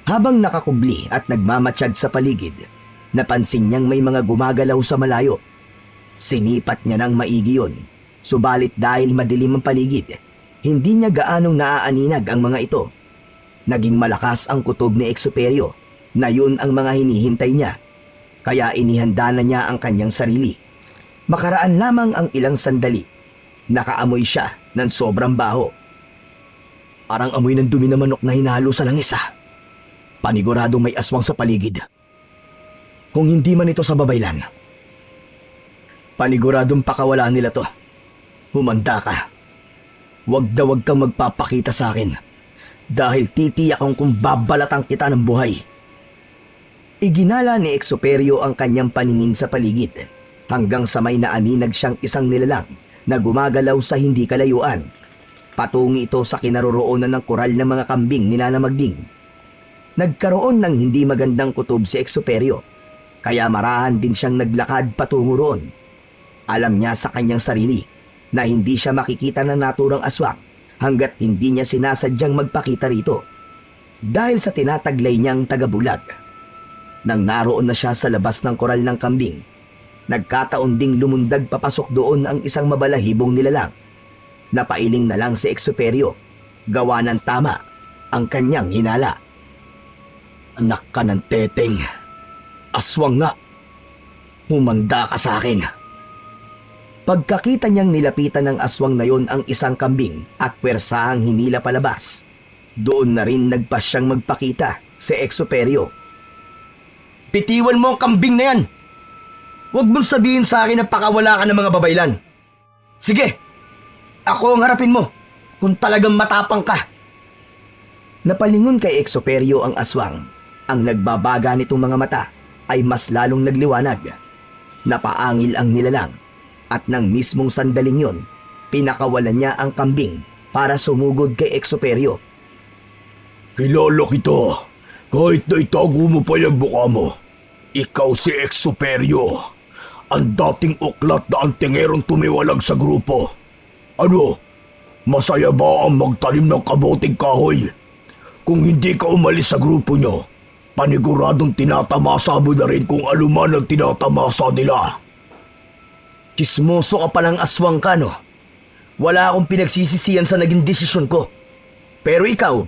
Habang nakakubli at nagmamatsyag sa paligid, napansin niyang may mga gumagalaw sa malayo. Sinipat niya ng maigi yun, subalit dahil madilim ang paligid, hindi niya gaanong naaaninag ang mga ito. Naging malakas ang kutob ni Exuperio na yun ang mga hinihintay niya, kaya inihanda na niya ang kanyang sarili. Makaraan lamang ang ilang sandali, nakaamoy siya ng sobrang baho. Parang amoy ng dumi na manok na hinalo sa langis Paniguradong may aswang sa paligid. Kung hindi man ito sa babaylan, paniguradong pakawalaan nila to. Humanda ka. Huwag kang magpapakita sa akin dahil titiyak kung babalatan kita ng buhay. Iginala ni Exuperio ang kanyang paningin sa paligid hanggang sa may naaninag siyang isang nilalang na gumagalaw sa hindi kalayuan. Patungi ito sa kinaroroonan ng koral ng mga kambing ni Nana Magding. Nagkaroon ng hindi magandang kutob si Exuperio, kaya marahan din siyang naglakad patungo roon. Alam niya sa kanyang sarili na hindi siya makikita ng naturang aswang hanggat hindi niya sinasadyang magpakita rito. Dahil sa tinataglay niyang tagabulag. Nang naroon na siya sa labas ng koral ng kambing, nagkataon ding lumundag papasok doon ang isang mabalahibong nilalang. Napailing na lang si Exuperio, gawa ng tama ang kanyang hinala. Anak ka ng teteng. Aswang nga. Humanda ka sa akin. Pagkakita niyang nilapitan ng aswang na yon ang isang kambing at pwersahang hinila palabas, doon na rin nagpasyang magpakita si Exuperio. Bitiwan mo ang kambing na yan! Huwag mong sabihin sa akin na pakawala ka ng mga babaylan. Sige, ako ang harapin mo kung talagang matapang ka. Napalingon kay Exuperio ang aswang. Ang nagbabaga nitong mga mata ay mas lalong nagliwanag. Napaangil ang nilalang at nang mismong sandaling yon, pinakawalan niya ang kambing para sumugod kay Exuperio. Kilala kita. Kahit na itago mo pa yung buka mo. Ikaw si Exuperio. Ang dating uklat na antingerong tumiwalag sa grupo. Ano? Masaya ba ang magtanim ng kaboting kahoy? Kung hindi ka umalis sa grupo nyo, paniguradong tinatamasa mo na rin kung anuman ang tinatamasa nila. Chismoso ka palang aswang ka, no? Wala akong pinagsisisihan sa naging desisyon ko. Pero ikaw,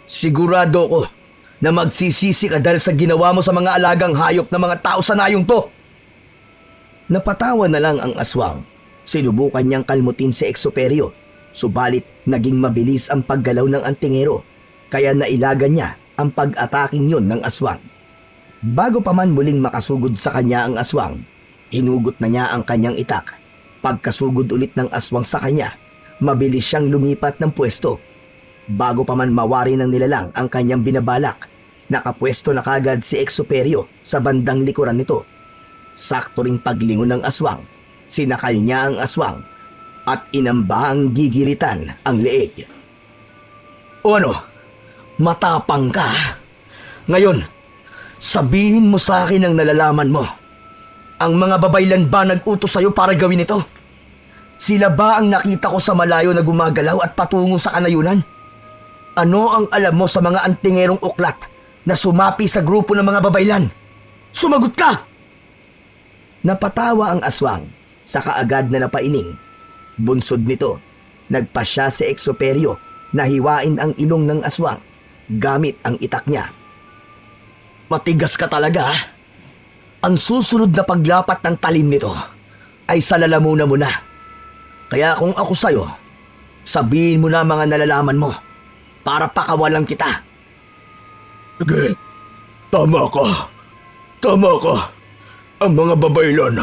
sigurado ko na magsisisi ka dahil sa ginawa mo sa mga alagang hayop ng mga tao sa nayong to. Napatawa na lang ang aswang. Sinubukan niyang kalmutin si Exuperio, subalit naging mabilis ang paggalaw ng antingero, kaya nailagan niya ang pag-ataking yon ng aswang. Bago pa man muling makasugod sa kanya ang aswang, hinugot na niya ang kanyang itak. Pagkasugod ulit ng aswang sa kanya, mabilis siyang lumipat ng pwesto. Bago pa man mawari ng nilalang ang kanyang binabalak, nakapwesto na kagad si Exuperio sa bandang likuran nito. Sakto ring paglingon ng aswang, sinakal niya ang aswang at inambahang gigiritan ang leeg. O ano? Matapang ka? Ngayon, sabihin mo sa akin ang nalalaman mo. Ang mga babaylan ba nag-utos sa'yo para gawin ito? Sila ba ang nakita ko sa malayo na gumagalaw at patungo sa kanayunan? Ano ang alam mo sa mga antingerong uklat na sumapi sa grupo ng mga babaylan? Sumagot ka! Napatawa ang aswang sa kaagad na napaining. Bunsod nito, nagpasya si Exuperio na hiwain ang ilong ng aswang gamit ang itak niya. Matigas ka talaga, ha? Ang susunod na paglapat ng talim nito ay sa lalamunan mo na. Kaya kung ako sa'yo, sabihin mo na mga nalalaman mo para pakawalan kita. Sige, tama ka. Tama ka. Ang mga babaylan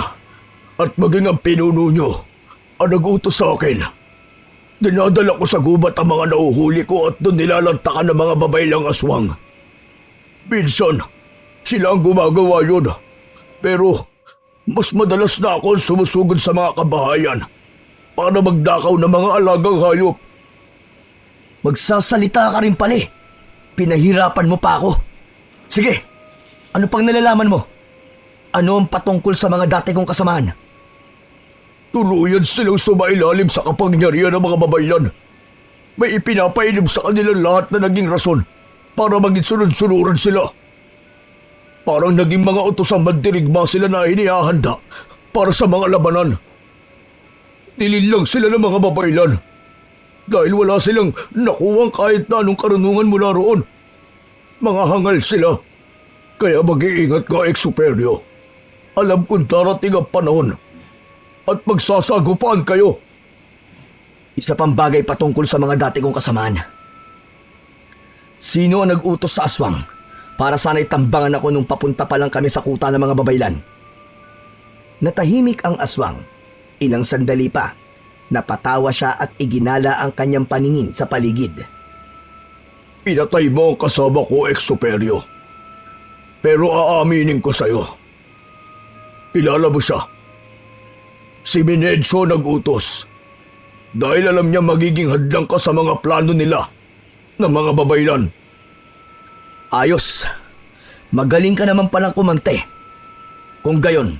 at maging ang pinuno nyo ang nag-utos sa akin. Dinadala ko sa gubat ang mga nauhuli ko at doon nilalantakan ng mga babaylang aswang. Minsan, sila ang gumagawa yun. Pero, mas madalas na ako sumusugod sa mga kabahayan para magdakaw ng mga alagang hayop. Magsasalita ka rin pala. Pinahirapan mo pa ako. Sige, ano pang nalalaman mo? Ano ang patungkol sa mga dati kong kasamahan? Tuluyan silang sumailalim sa kapangyarihan ng mga babaylan. May ipinapainim sa kanila lahat na naging rason para maging sunod-sunuran sila. Parang naging mga utosang mandirigma sila na inihahanda para sa mga labanan. Nilinlang sila ng mga babaylan dahil wala silang nakuwang kahit na anong karunungan mula roon. Mga hangal sila. Kaya mag-iingat ka, Exuperio. Alam kong darating ang panahon at magsasagupaan kayo. Isa pang bagay patungkol sa mga dati kong kasamahan. Sino ang nag-utos sa aswang para sana'y tambangan ako nung papunta pa lang kami sa kuta ng mga babaylan? Natahimik ang aswang. Ilang sandali pa, napatawa siya at iginala ang kanyang paningin sa paligid. Pinatay mo ang kasama ko, Exuperio. Pero aaminin ko sa'yo. Kilala mo siya. Si Minedso nag-utos. Dahil alam niya magiging hadlang ka sa mga plano nila ng mga babaylan. Ayos. Magaling ka naman palang kumante. Kung gayon,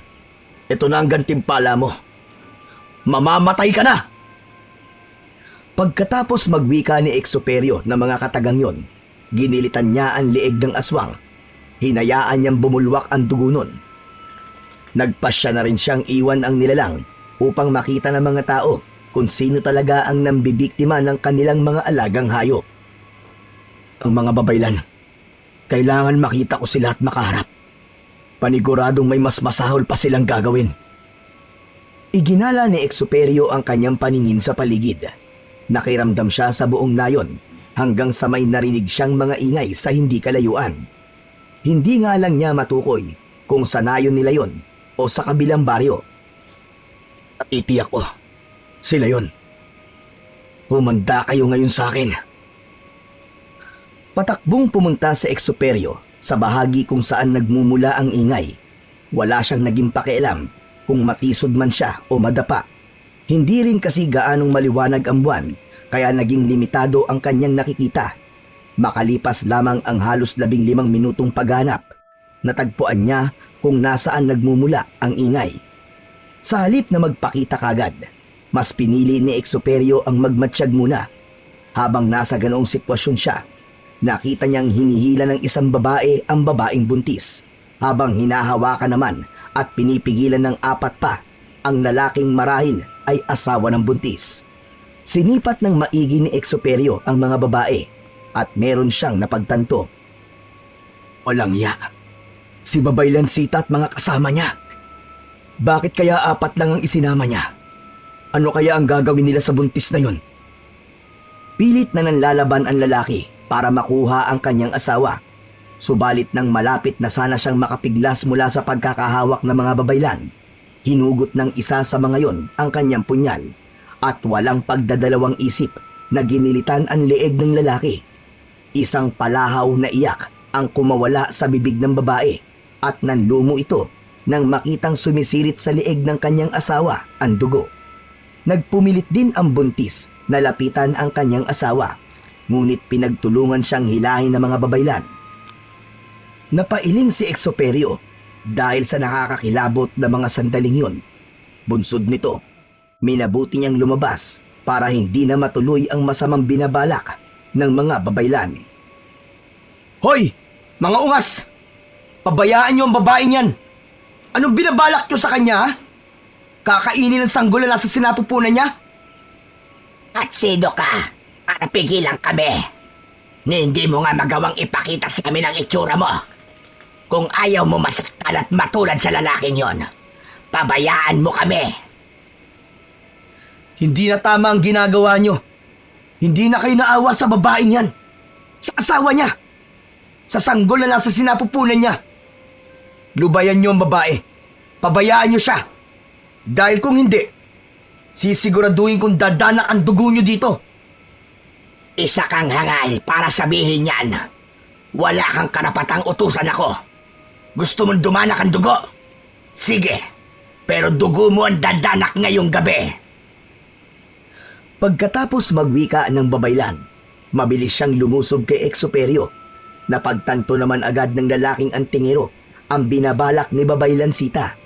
ito na ang gantimpala mo. Mamamatay ka na! Pagkatapos magwika ni Exuperio ng mga katagang yon, ginilitan niya ang leeg ng aswang. Hinayaan niyang bumulwak ang dugo nun. Nagpasya na rin siyang iwan ang nilalang upang makita ng mga tao kung sino talaga ang nambibiktima ng kanilang mga alagang hayop. Ang mga babaylan, kailangan makita ko sila at makaharap. Paniguradong may mas masahol pa silang gagawin. Iginala ni Exuperio ang kanyang paningin sa paligid. Nakiramdam siya sa buong nayon hanggang sa may narinig siyang mga ingay sa hindi kalayuan. Hindi nga lang niya matukoy kung sanayon nila yon o sa kabilang baryo. Itiyak ko, sila yon. Humanda kayo ngayon sa akin. Patakbong pumunta sa eksoperyo sa bahagi kung saan nagmumula ang ingay. Wala siyang naging pakialam kung matisod man siya o madapa. Hindi rin kasi gaanong maliwanag ang buwan, kaya naging limitado ang kanyang nakikita. Makalipas lamang ang halos 15 minutong paghanap, natagpuan niya kung nasaan nagmumula ang ingay. Sa halip na magpakita kagad, mas pinili ni eksoperyo ang magmatsyag muna. Habang nasa ganoong sitwasyon siya, nakita niyang hinihila ng isang babae ang babaeng buntis, habang hinahawakan naman at pinipigilan ng 4 pa ang lalaking marahil ay asawa ng buntis. Sinipat ng maigi ni eksoperyo ang mga babae at meron siyang napagtanto. Walang ya. Si Babay Lansita at mga kasama niya. Bakit kaya 4 lang ang isinama niya? Ano kaya ang gagawin nila sa buntis na yun? Pilit na nanlalaban ang lalaki para makuha ang kanyang asawa. Subalit nang malapit na sana siyang makapiglas mula sa pagkakahawak ng mga babaylan, hinugot ng isa sa mga yon ang kanyang punyal at walang pagdadalawang isip na ginilitan ang leeg ng lalaki. Isang palahaw na iyak ang kumawala sa bibig ng babae at nanlumo ito nang makitang sumisirit sa leeg ng kanyang asawa ang dugo. Nagpumilit din ang buntis na lapitan ang kanyang asawa, ngunit pinagtulungan siyang hilahin ng mga babaylan. Napailing si eksoperyo dahil sa nakakakilabot na mga sandaling yon. Bunsod nito, minabuti niyang lumabas para hindi na matuloy ang masamang binabalak ng mga babaylan. Hoy! Mga ungas! Pabayaan niyo ang babaeng yan! Anong binabalak niyo sa kanya, ha? Kakainin ang sanggol na nasa sinapupunan niya? At sino ka para pigilan kami? Ni hindi mo nga magawang ipakita sa amin ang itsura mo. Kung ayaw mo masaktan at matulad sa lalaking yon, pabayaan mo kami. Hindi na tama ang ginagawa niyo. Hindi na kayo naawa sa babaeng yan. Sa asawa niya. Sa sanggol na nasa sinapupunan niya. Lubayan niyo ang babae. Pabayaan niyo siya. Dahil kung hindi, sisiguraduhin kong dadanak ang dugo niyo dito. Isa kang hangal para sabihin yan. Wala kang karapatang utusan ako. Gusto mong dumanak ang dugo? Sige, pero dugo mo ang dadanak ngayong gabi. Pagkatapos magwika ng babaylan, mabilis siyang lumusob kay eksoperyo. Napagtanto naman agad ng lalaking antingero ang binabalak ni Babay Lansita.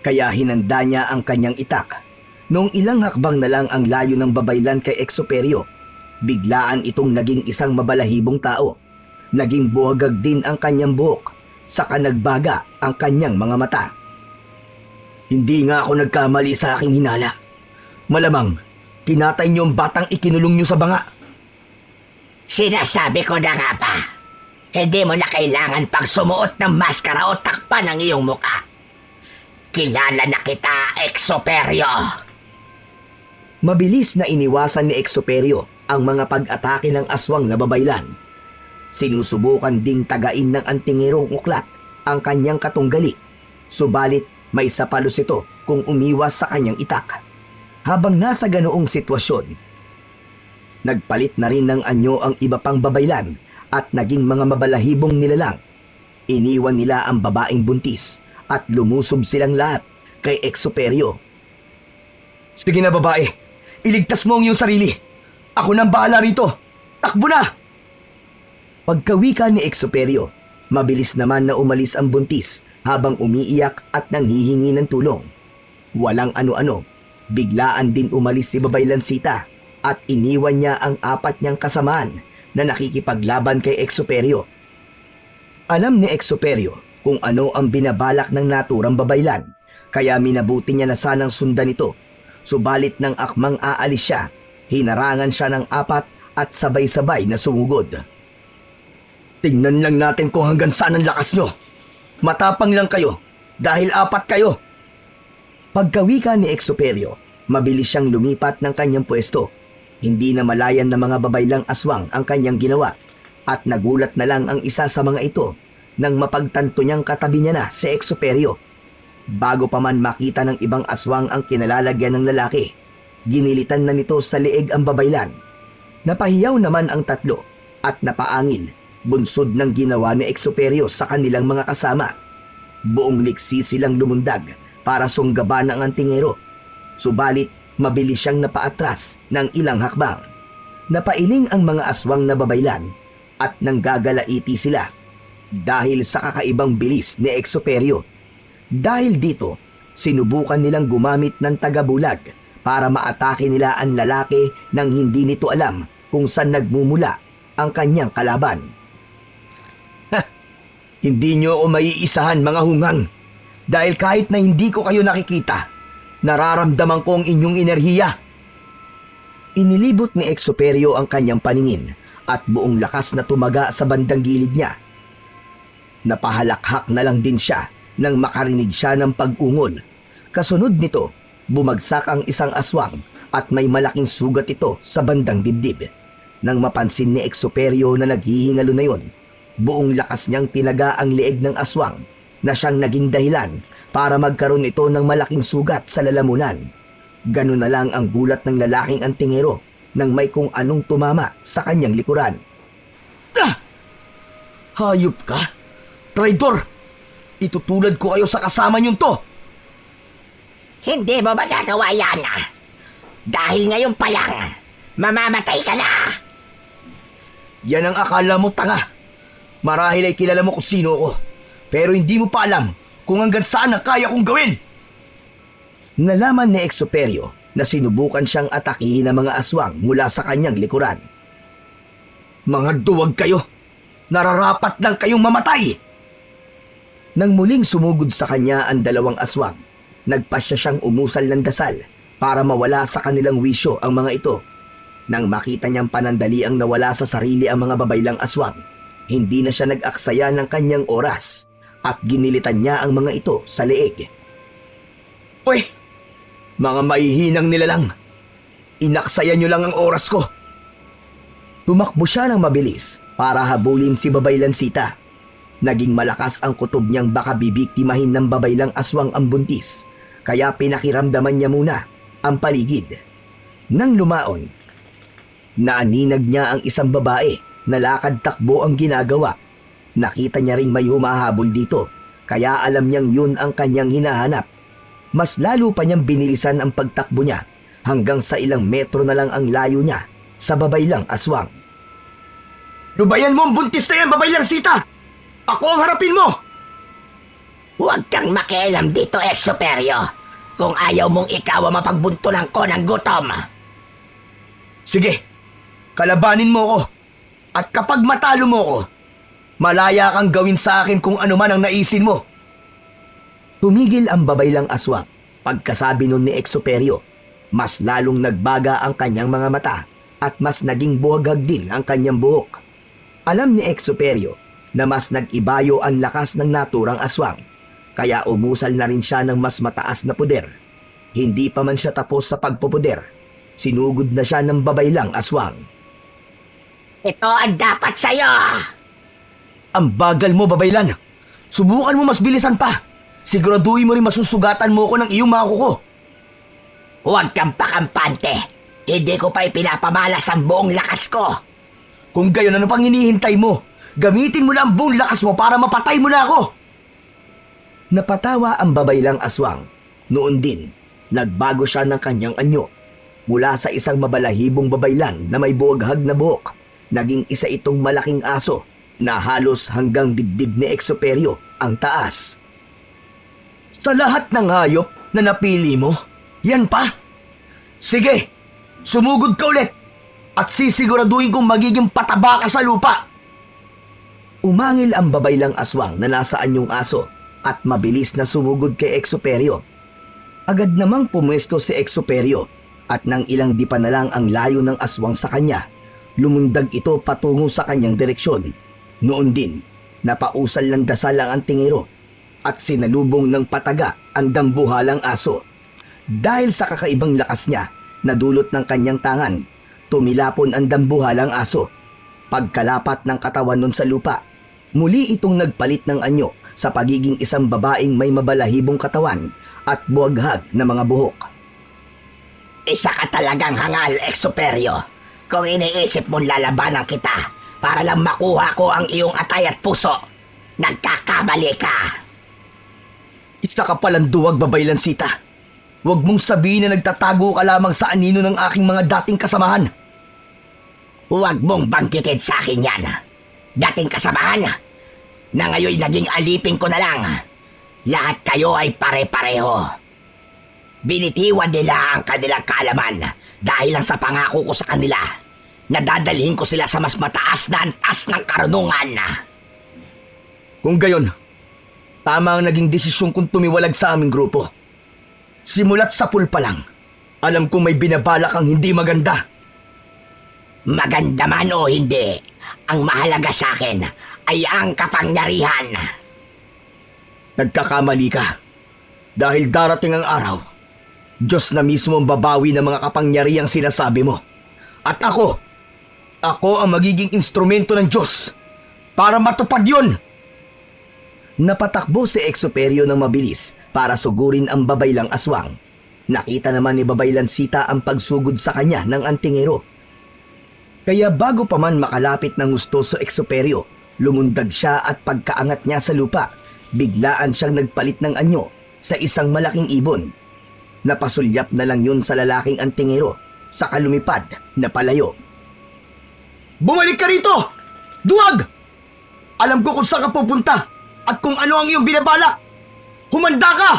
Kaya hinanda niya ang kanyang itak. Noong ilang hakbang na lang ang layo ng babaylan kay eksoperyo, biglaan itong naging isang mabalahibong tao. Naging buhagag din ang kanyang buhok, saka nagbaga ang kanyang mga mata. Hindi nga ako nagkamali sa aking hinala. Malamang, kinatay niyo ang batang ikinulong niyo sa banga. Sinasabi ko na nga ba, hindi mo na kailangan pang sumuot ng maskara o takpan ang iyong muka. Kilala na kita, eksoperyo. Mabilis na iniwasan ni eksoperyo ang mga pag-atake ng aswang na babaylan. Sinusubukan ding tagain ng antingerong uklat ang kanyang katunggali, subalit may sapalos ito kung umiwas sa kanyang itak. Habang nasa ganoong sitwasyon, nagpalit na rin ng anyo ang iba pang babaylan at naging mga mabalahibong nilalang. Iniwan nila ang babaeng buntis at lumusob silang lahat kay eksoperyo. Sige na babae, iligtas mo ang iyong sarili. Ako nang bahala rito. Takbo na! Pagkawika ni eksoperyo, mabilis naman na umalis ang buntis habang umiiyak at nanghihingi ng tulong. Walang ano-ano, biglaan din umalis si Babay Lansita at iniwan niya ang 4 niyang kasamaan na nakikipaglaban kay eksoperyo. Alam ni eksoperyo kung ano ang binabalak ng naturang babaylan, kaya minabuti niya na sanang sundan ito. Subalit nang akmang aalis siya, hinarangan siya ng 4 at sabay-sabay na sumugod. Tingnan lang natin kung hanggang saan ang lakas nyo. Matapang lang kayo dahil 4 kayo. Pagkawika ni eksoperyo, mabilis siyang lumipat ng kanyang pwesto. Hindi na malayan ng mga babaylang aswang ang kanyang ginawa at nagulat na lang ang isa sa mga ito nang mapagtanto niyang katabi niya na si Exuperio. Bago pa man makita ng ibang aswang ang kinalalagyan ng lalaki, ginilitan na nito sa leeg ang babaylan. Napahiyaw naman ang tatlo at napaangil, bunsod ng ginawa ni Exuperio sa kanilang mga kasama. Buong liksi silang lumundag para sunggaban ang antingero. Subalit, mabilis siyang napaatras ng ilang hakbang. Napailing ang mga aswang na babaylan at nanggagalaiti sila dahil sa kakaibang bilis ni Exuperio. Dahil dito, sinubukan nilang gumamit ng tagabulag para maatake nila ang lalaki nang hindi nito alam kung saan nagmumula ang kanyang kalaban. Hindi nyo ako maiisahan, mga hungang, dahil kahit na hindi ko kayo nakikita, nararamdaman ko ang inyong enerhiya. Inilibot ni Exuperio ang kanyang paningin at buong lakas na tumaga sa bandang gilid niya. Napahalakhak na lang din siya nang makarinig siya ng pag-ungol. Kasunod nito, bumagsak ang isang aswang at may malaking sugat ito sa bandang dibdib. Nang mapansin ni Exuperio na naghihingalo na yon, buong lakas niyang tinaga ang leeg ng aswang na siyang naging dahilan para magkaroon ito ng malaking sugat sa lalamunan. Ganun na lang ang gulat ng lalaking antingero nang may kung anong tumama sa kanyang likuran. Ah! Hayop ka! Traidor! Itutulad ko kayo sa kasama niyong to! Hindi mo magagawa yan. Dahil ngayon pa lang, mamamatay ka na. Yan ang akala mo, tanga. Marahil ay kilala mo kung sino ako, pero hindi mo pa alam kung hanggang saan ang kaya kong gawin. Nalaman ni Exuperio na sinubukan siyang atakihin ng mga aswang mula sa kanyang likuran. Mga duwag kayo! Nararapat lang kayong mamatay! Nang muling sumugod sa kanya ang dalawang aswang, nagpasya siyang umusal ng dasal para mawala sa kanilang wisyo ang mga ito. Nang makita niyang panandali ang nawala sa sarili ang mga babaylang aswang, hindi na siya nag-aksaya ng kanyang oras at ginilitan niya ang mga ito sa leeg. Uy! Mga maihinang nilalang! Inaksaya niyo lang ang oras ko! Tumakbo siya ng mabilis para habulin si Babaylan Sita. Naging malakas ang kutob niyang baka bibiktimahin ng babaylang aswang ang buntis, kaya pinakiramdaman niya muna ang paligid. Nang lumaon, naaninag niya ang isang babae na lakad-takbo ang ginagawa. Nakita niya ring may humahabol dito, kaya alam niyang yun ang kanyang hinahanap. Mas lalo pa niyang binilisan ang pagtakbo niya hanggang sa ilang metro na lang ang layo niya sa babaylang aswang. Lubayan mo ang buntis na yan, Babaylang Sita! Ako ang harapin mo! Huwag kang makialam dito, Exuperio. Kung ayaw mong ikaw ang mapagbuntunan ko ng gutom. Sige, kalabanin mo ko. At kapag matalo mo ko, malaya kang gawin sa akin kung ano man ang naisin mo. Tumigil ang babaylang aswang. Pagkasabi nun ni Exuperio, mas lalong nagbaga ang kanyang mga mata at mas naging buhagag din ang kanyang buhok. Alam ni Exuperio na mas nag-ibayo ang lakas ng naturang aswang, kaya umusal na rin siya ng mas mataas na puder. Hindi pa man siya tapos sa pagpupuder, sinugod na siya ng babaylang aswang. Ito ang dapat sa'yo. Ang bagal mo, Babaylan. Subukan mo mas bilisan pa. Siguraduhin mo rin masusugatan mo ko ng iyong mga kuko. Huwag kang pakampante. Hindi ko pa ipinapamalas ang buong lakas ko. Kung gayon, ano pang hinihintay mo? Gamitin mo na ang buong lakas mo para mapatay mo na ako. Napatawa ang babaylang aswang. Noon din, nagbago siya ng kanyang anyo. Mula sa isang mabalahibong babaylan na may buwaghag na buhok, naging isa itong malaking aso na halos hanggang dibdib ni Exuperio ang taas. Sa lahat ng hayop na napili mo, yan pa? Sige, sumugod ka ulit at sisiguraduhin kong magiging pataba ka sa lupa. Umangil ang babaylang aswang na nasa anyong aso at mabilis na sumugod kay Exuperio. Agad namang pumwesto si Exuperio at nang ilang dipa na lang ang layo ng aswang sa kanya, lumundag ito patungo sa kanyang direksyon. Noon din, napausal ng dasal ang antingero at sinalubong ng pataga ang dambuhalang aso. Dahil sa kakaibang lakas niya, nadulot ng kanyang tangan, Tumilapon ang dambuhalang aso. Pagkalapat ng katawan nun sa lupa, muli itong nagpalit ng anyo sa pagiging isang babaeng may mabalahibong katawan at buwaghag na mga buhok. Isa ka talagang hangal, Exuperio. Kung iniisip mong lalabanan kita para lang makuha ko ang iyong atay at puso, nagkakamali ka. Isa ka palang duwag, Babaylansita. Huwag mong sabihin na nagtatago ka lamang sa anino ng aking mga dating kasamahan. Huwag mong bangkitin sa akin yan. Dating kasamahan na ngayon naging alipin ko na lang. Lahat kayo ay pare-pareho. Binitiwan nila ang kanilang kaalaman dahil lang sa pangako ko sa kanila na dadalhin ko sila sa mas mataas na antas ng karunungan. Kung gayon, tama ang naging desisyon kong tumiwalag sa aming grupo. Simulat sa pool pa lang, alam kong may binabalak kang hindi maganda. Maganda man o hindi, ang mahalaga sa akin ay ang kapangyarihan. Nagkakamali ka. Dahil darating ang araw, Diyos na mismo ang babawi ng mga kapangyarihang sinasabi mo. At ako ang magiging instrumento ng Diyos para matupad yun. Napatakbo si Exuperio ng mabilis para sugurin ang babaylang aswang. Nakita naman ni Babaylansita ang pagsugod sa kanya ng antingero. Kaya bago pa man makalapit ng gustoso Exuperio, lumundag siya at pagkaangat niya sa lupa, biglaan siyang nagpalit ng anyo sa isang malaking ibon. Napasulyap na lang yun sa lalaking antingero sa kalumipad na palayo. Bumalik ka rito! Duwag! Alam ko kung saan ka pupunta at kung ano ang iyong binabalak! Humanda ka!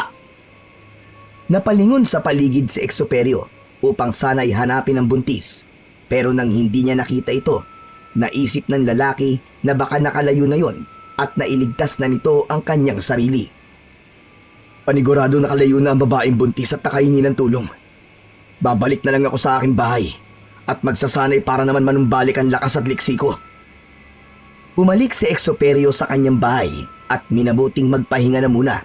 Napalingon sa paligid si Exuperio upang sana'y hanapin ang buntis. Pero nang hindi niya nakita ito, naisip ng lalaki na baka nakalayo na yon at nailigtas na nito ang kanyang sarili. Panigurado nakalayo na ang babaeng buntis at nakahingi ng tulong. Babalik na lang ako sa aking bahay at magsasanay para naman manumbalik ang lakas at liksi ko. Umalik si Exuperio sa kanyang bahay at minabuting magpahinga na muna.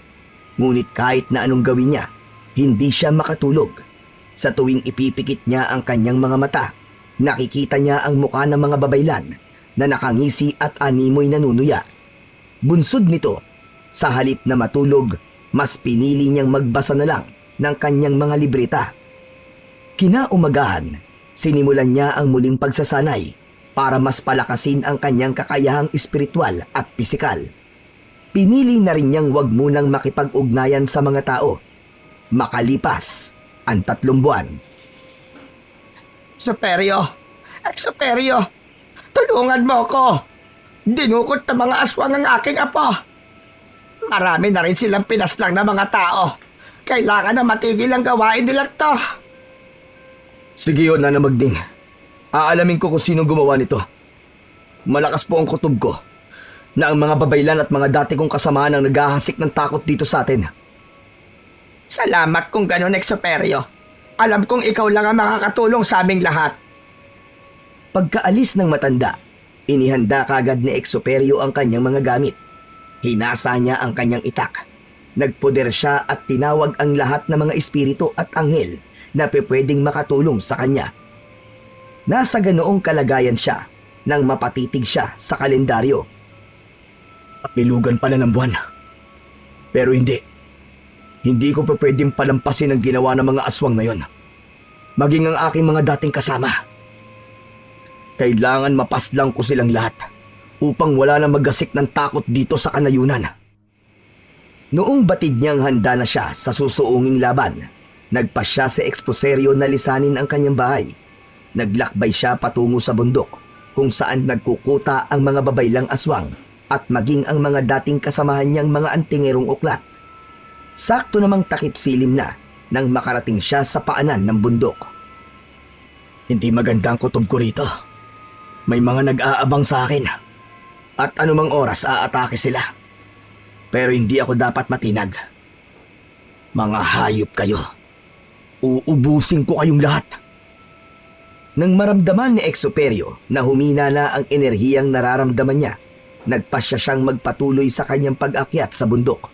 Ngunit kahit na anong gawin niya, hindi siya makatulog. Sa tuwing ipipikit niya ang kanyang mga mata, nakikita niya ang mukha ng mga babaylan na nakangisi at animoy nanunuya. Bunsod nito, sa halip na matulog, mas pinili niyang magbasa na lang ng kanyang mga libreta. Kinaumagahan, sinimulan niya ang muling pagsasanay para mas palakasin ang kanyang kakayahang espiritual at pisikal. Pinili na rin niyang wag munang makipag-ugnayan sa mga tao. Makalipas ang 3 buwan. Exuperio, tulungan mo ko. Dinukot ng mga aswang ang aking apo. Marami na rin silang pinaslang na mga tao. Kailangan na matigil ang gawain nila to. Sige yun, Nana Magding. Aalamin ko kung sino gumawa nito. Malakas po ang kutob ko na ang mga babaylan at mga dati kong kasamahan ang naghahasik ng takot dito sa atin. Salamat kung ganun, Exuperio. Alam kong ikaw lang ang makakatulong sa aming lahat. Pagkaalis ng matanda, inihanda kagad ni Exuperio ang kanyang mga gamit. Hinasa niya ang kanyang itak. Nagpoder siya at tinawag ang lahat ng mga espiritu at anghel na pwedeng makatulong sa kanya. Nasa ganoong kalagayan siya nang mapatitig siya sa kalendaryo. Pilugan pala ng buwan. Pero hindi ko pa pwedeng palampasin ang ginawa ng mga aswang na yon. Maging ang aking mga dating kasama. Kailangan mapaslang ko silang lahat upang wala na maggasik ng takot dito sa kanayunan. Noong batid niyang handa na siya sa susuunging laban, nagpasya si Exuperio na lisanin ang kanyang bahay. Naglakbay siya patungo sa bundok kung saan nagkukuta ang mga babaylang aswang at maging ang mga dating kasamahan niyang mga antingerong uklat. Sakto namang takip silim na nang makarating siya sa paanan ng bundok. Hindi maganda ang kutob ko rito. May mga nag-aabang sa akin at anumang oras aatake sila. Pero hindi ako dapat matinag. Mga hayop kayo. Uubusin ko kayong lahat. Nang maramdaman ni Exuperio na humina na ang enerhiyang nararamdaman niya, nagpasya siyang magpatuloy sa kanyang pag-akyat sa bundok.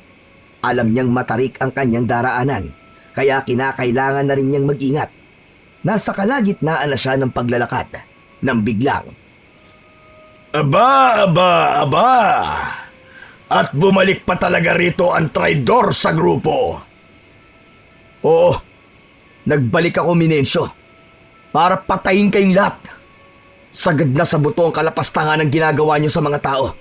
Alam niyang matarik ang kanyang daraanan, kaya kinakailangan na rin niyang mag-ingat. Nasa kalagitnaan na siya ng paglalakad nang biglang Aba! At bumalik pa talaga rito ang traidor sa grupo. Oo, nagbalik ako Minensyo para patayin kayong lahat. Sagad na sa buto ang kalapastangan ng ginagawa niyo sa mga tao.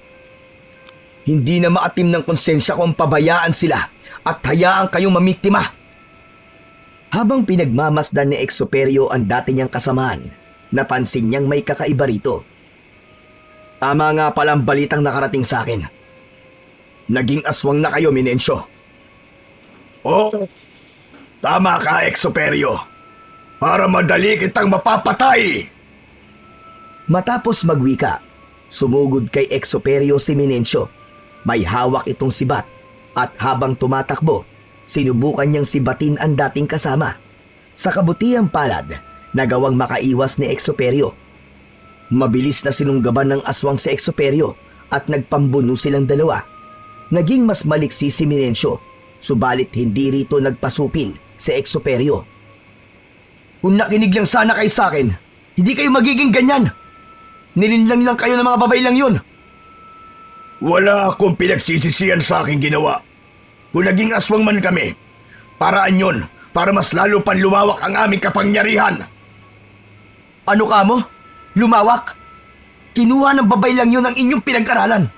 Hindi na maatim ng konsensya kung pabayaan sila at hayaan kayong mamiktima. Habang pinagmamasdan ni Exoperio ang dati niyang kasamaan, napansin niyang may kakaiba rito. Tama nga pala ang balitang nakarating sa akin. Naging aswang na kayo, Minensyo. Oh, tama ka, Exoperio. Para madali kitang mapapatay. Matapos magwika, sumugod kay Exoperio si Minensyo. May hawak itong sibat at habang tumatakbo, sinubukan niyang sibatin ang dating kasama. Sa kabutihang palad, nagawang makaiwas ni Exoperio. Mabilis na sinunggaban ng aswang si Exoperio at nagpambuno silang dalawa. Naging mas maliksi si Minensyo, subalit hindi rito nagpasupil si Exoperio. Kung nakinig lang sana kayo sa akin, hindi kayo magiging ganyan. Nilinlang lang kayo ng mga babae lang yun. Wala akong pinagsisisihan sa aking ginawa. Kung naging aswang man kami, paraan yun para mas lalo pang lumawak ang aming kapangyarihan. Ano ka mo? Lumawak? Kinuha ng babay lang yun ang inyong pinag-aralan.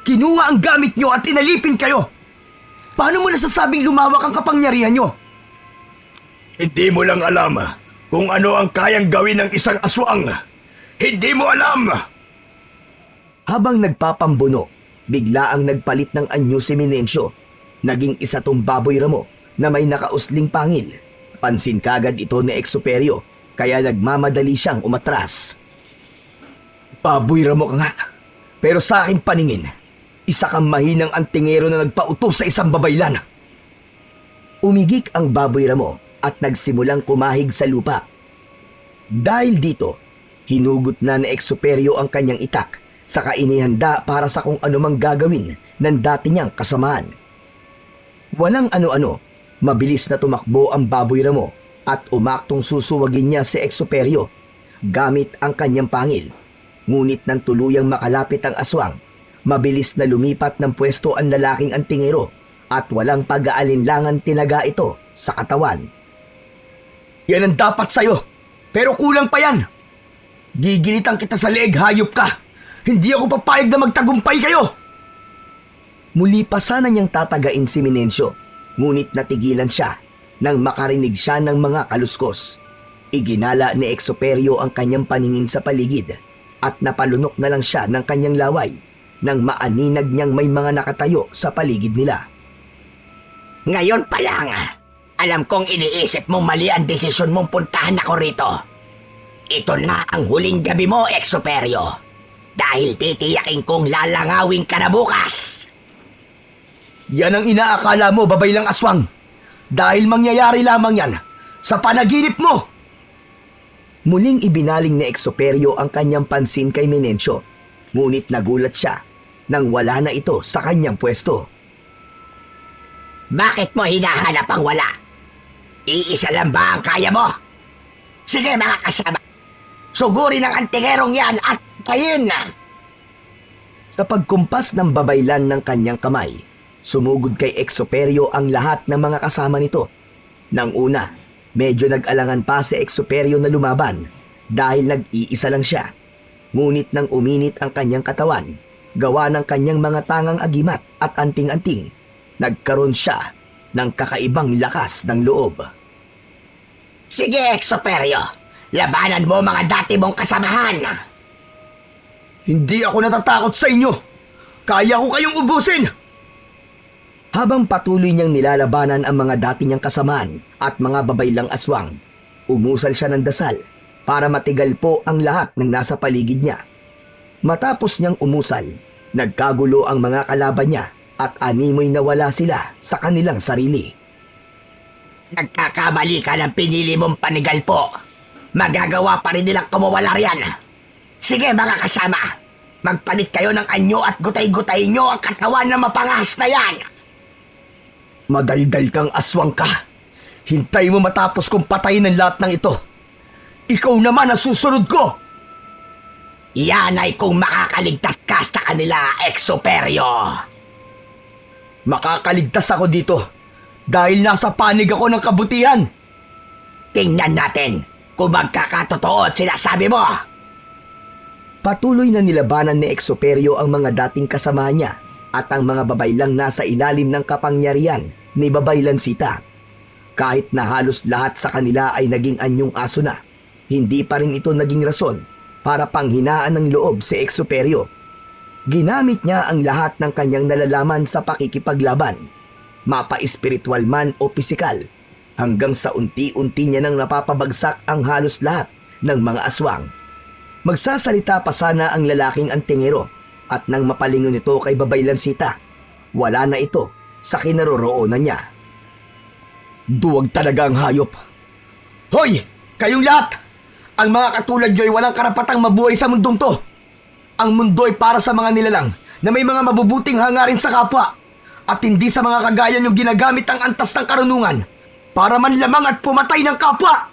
Kinuha ang gamit nyo at inalipin kayo. Paano mo nasasabing lumawak ang kapangyarihan nyo? Hindi mo lang alam kung ano ang kayang gawin ng isang aswang. Hindi mo alam! Habang nagpapambuno, bigla ang nagpalit ng anyo si Minensyo. Naging isa tong baboy ramo na may nakausling pangil. Pansin kagad ito ni Exoperio, kaya nagmamadali siyang umatras. Baboy ramo ka nga, pero sa aking paningin, isa kang mahinang antingero na nagpautos sa isang babaylan. Umigik ang baboy ramo at nagsimulang pumahig sa lupa. Dahil dito, hinugot na ni Exoperio ang kanyang itak saka inihanda para sa kung anumang gagawin ng dati niyang kasamaan. Walang ano-ano, mabilis na tumakbo ang baboy ramo at umaktong susuwagin niya si Exoperio gamit ang kanyang pangil. Ngunit nang tuluyang makalapit ang aswang, mabilis na lumipat ng pwesto ang lalaking antingero at walang pag-aalinlangan tinaga ito sa katawan. Yan ang dapat sa'yo, pero kulang pa yan. Gigilitan kita sa leeg, hayop ka. Hindi ako papayag na magtagumpay kayo. Muli pa sana niyang tatagain si Minensyo, ngunit natigilan siya nang makarinig siya ng mga kaluskos. Iginala ni Exoperio ang kanyang paningin sa paligid at napalunok na lang siya ng kanyang laway nang maaninag niyang may mga nakatayo sa paligid nila. Ngayon pa lang, alam kong iniisip mong mali ang desisyon mong puntahan ako rito. Ito na ang huling gabi mo, Exoperio. Dahil titiyakin kong lalangawin ka na bukas. Yan ang inaakala mo, babaylang aswang. Dahil mangyayari lamang yan sa panaginip mo. Muling ibinaling ni Exoperio ang kanyang pansin kay Minensyo, ngunit nagulat siya nang wala na ito sa kanyang pwesto. Bakit mo hinahanap ang wala? Iisa lang ba ang kaya mo? Sige mga kasama, sugurin ang antingerong yan at kayin na. Sa pagkumpas ng babaylan ng kanyang kamay, sumugod kay Exoperio ang lahat ng mga kasama nito. Nang una, medyo nag-alangan pa si Exoperio na lumaban dahil nag-iisa lang siya. Ngunit nang uminit ang kanyang katawan, gawa ng kanyang mga tangang agimat at anting-anting, nagkaroon siya ng kakaibang lakas ng loob. Sige Exoperio, labanan mo mga dati mong kasamahan. Hindi ako natatakot sa inyo! Kaya ko kayong ubusin! Habang patuloy niyang nilalabanan ang mga dati niyang kasamaan at mga babaylang aswang, umusal siya ng dasal para matigal po ang lahat ng nasa paligid niya. Matapos niyang umusal, nagkagulo ang mga kalaban niya at animoy nawala sila sa kanilang sarili. Nagkakamali ka ng pinili mong panigal po. Magagawa pa rin nilang kumawala riyan. Sige mga kasama, magpalit kayo ng anyo at gutay-gutay nyo ang katawan na mapangas na yan. Madaldal kang aswang ka. Hintay mo matapos kong patayin ang lahat ng ito. Ikaw naman ang susunod ko! Yan ay kung makakaligtas ka sa kanila, Exoperio. Makakaligtas ako dito dahil nasa panig ako ng kabutihan. Tingnan natin kung magkakatotoo at sinasabi mo. Patuloy na nilabanan ni Exoperio ang mga dating kasama niya at ang mga babaylang nasa ilalim ng kapangyarihan ni Babay Lansita. Kahit na halos lahat sa kanila ay naging anyong aso na, hindi pa rin ito naging rason para panghinaan ng loob si Exoperio. Ginamit niya ang lahat ng kanyang nalalaman sa pakikipaglaban, mapa-espiritual man o pisikal, hanggang sa unti-unti niya nang napapabagsak ang halos lahat ng mga aswang. Magsasalita pa sana ang lalaking antingero at nang mapalingon ito kay Babay Lansita, wala na ito sa kinaroroonan niya. Duwag talaga ang hayop. Hoy! Kayong lahat! Ang mga katulad nyo ay walang karapatang mabuhay sa mundong to. Ang mundo ay para sa mga nilalang na may mga mabubuting hangarin sa kapwa at hindi sa mga kagaya nyong ginagamit ang antas ng karunungan para manlamang at pumatay ng kapwa.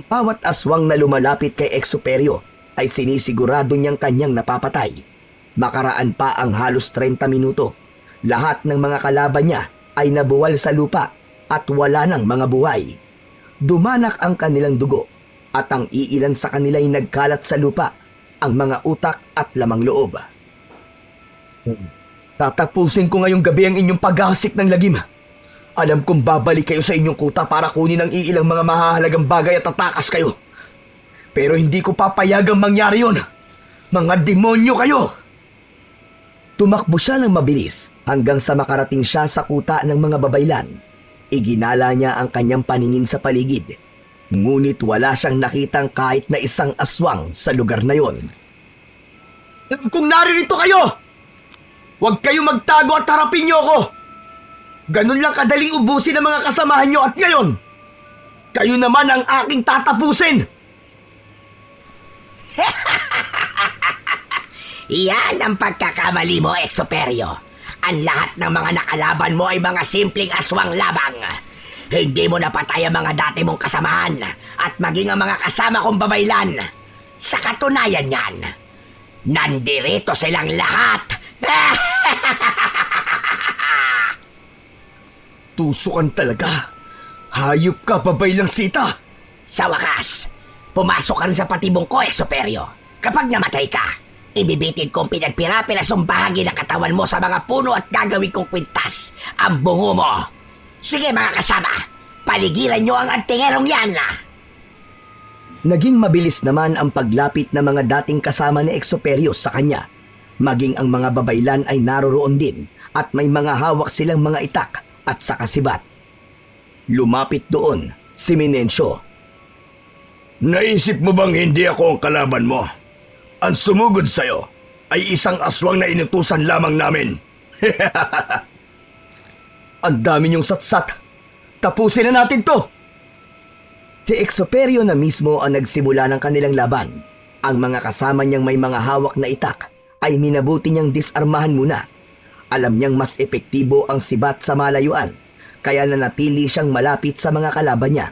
Bawat aswang na lumalapit kay Exoperio ay sinisigurado niyang kanyang napapatay. Makaraan pa ang halos 30 minuto. Lahat ng mga kalaban niya ay nabuwal sa lupa at wala ng mga buhay. Dumanak ang kanilang dugo at ang iilan sa kanila ay nagkalat sa lupa, ang mga utak at lamang loob. Tatapusin ko ngayong gabi ang inyong paghahasik ng lagim. Alam kong babalik kayo sa inyong kuta para kunin ang iilang mga mahahalagang bagay at tatakas kayo. Pero hindi ko papayagang mangyari yun. Mga demonyo kayo! Tumakbo siya ng mabilis hanggang sa makarating siya sa kuta ng mga babaylan. Iginala niya ang kanyang paningin sa paligid. Ngunit wala siyang nakitang kahit na isang aswang sa lugar na yon. Kung naririto kayo, huwag kayong magtago at harapin niyo ako. Ganun lang kadaling ubusin ang mga kasamahan niyo at ngayon, kayo naman ang aking tatapusin. Yan ang pagkakamali mo, Exoperio. Ang lahat ng mga nakalaban mo ay mga simpleng aswang labang. Hindi mo napatay ang mga dati mong kasamahan at maging ang mga kasama kong babaylan. Sa katunayan yan, nandirito silang lahat. Tusukan talaga. Hayop ka, Babay Lansita. Sa wakas, pumasok ka rin sa patibong ko, Exoperio. Kapag namatay ka, ibibitin kong pinagpira-pirasong bahagi ng katawan mo sa mga puno at gagawin kong kwintas ang bungo mo. Sige mga kasama, paligiran nyo ang antingerong yan. Naging mabilis naman ang paglapit ng mga dating kasama ni Exoperio sa kanya. Maging ang mga babaylan ay naroroon din at may mga hawak silang mga itak at sakasibat. Lumapit doon si Minencio. Naisip mo bang hindi ako ang kalaban mo? Ang sumugod sa'yo ay isang aswang na inutusan lamang namin. Ang dami niyong satsat. Tapusin na natin to! Si Exoperio na mismo ang nagsimula ng kanilang laban. Ang mga kasama niyang may mga hawak na itak ay minabuti niyang disarmahan muna. Alam niyang mas epektibo ang sibat sa malayuan, kaya nanatili siyang malapit sa mga kalaban niya.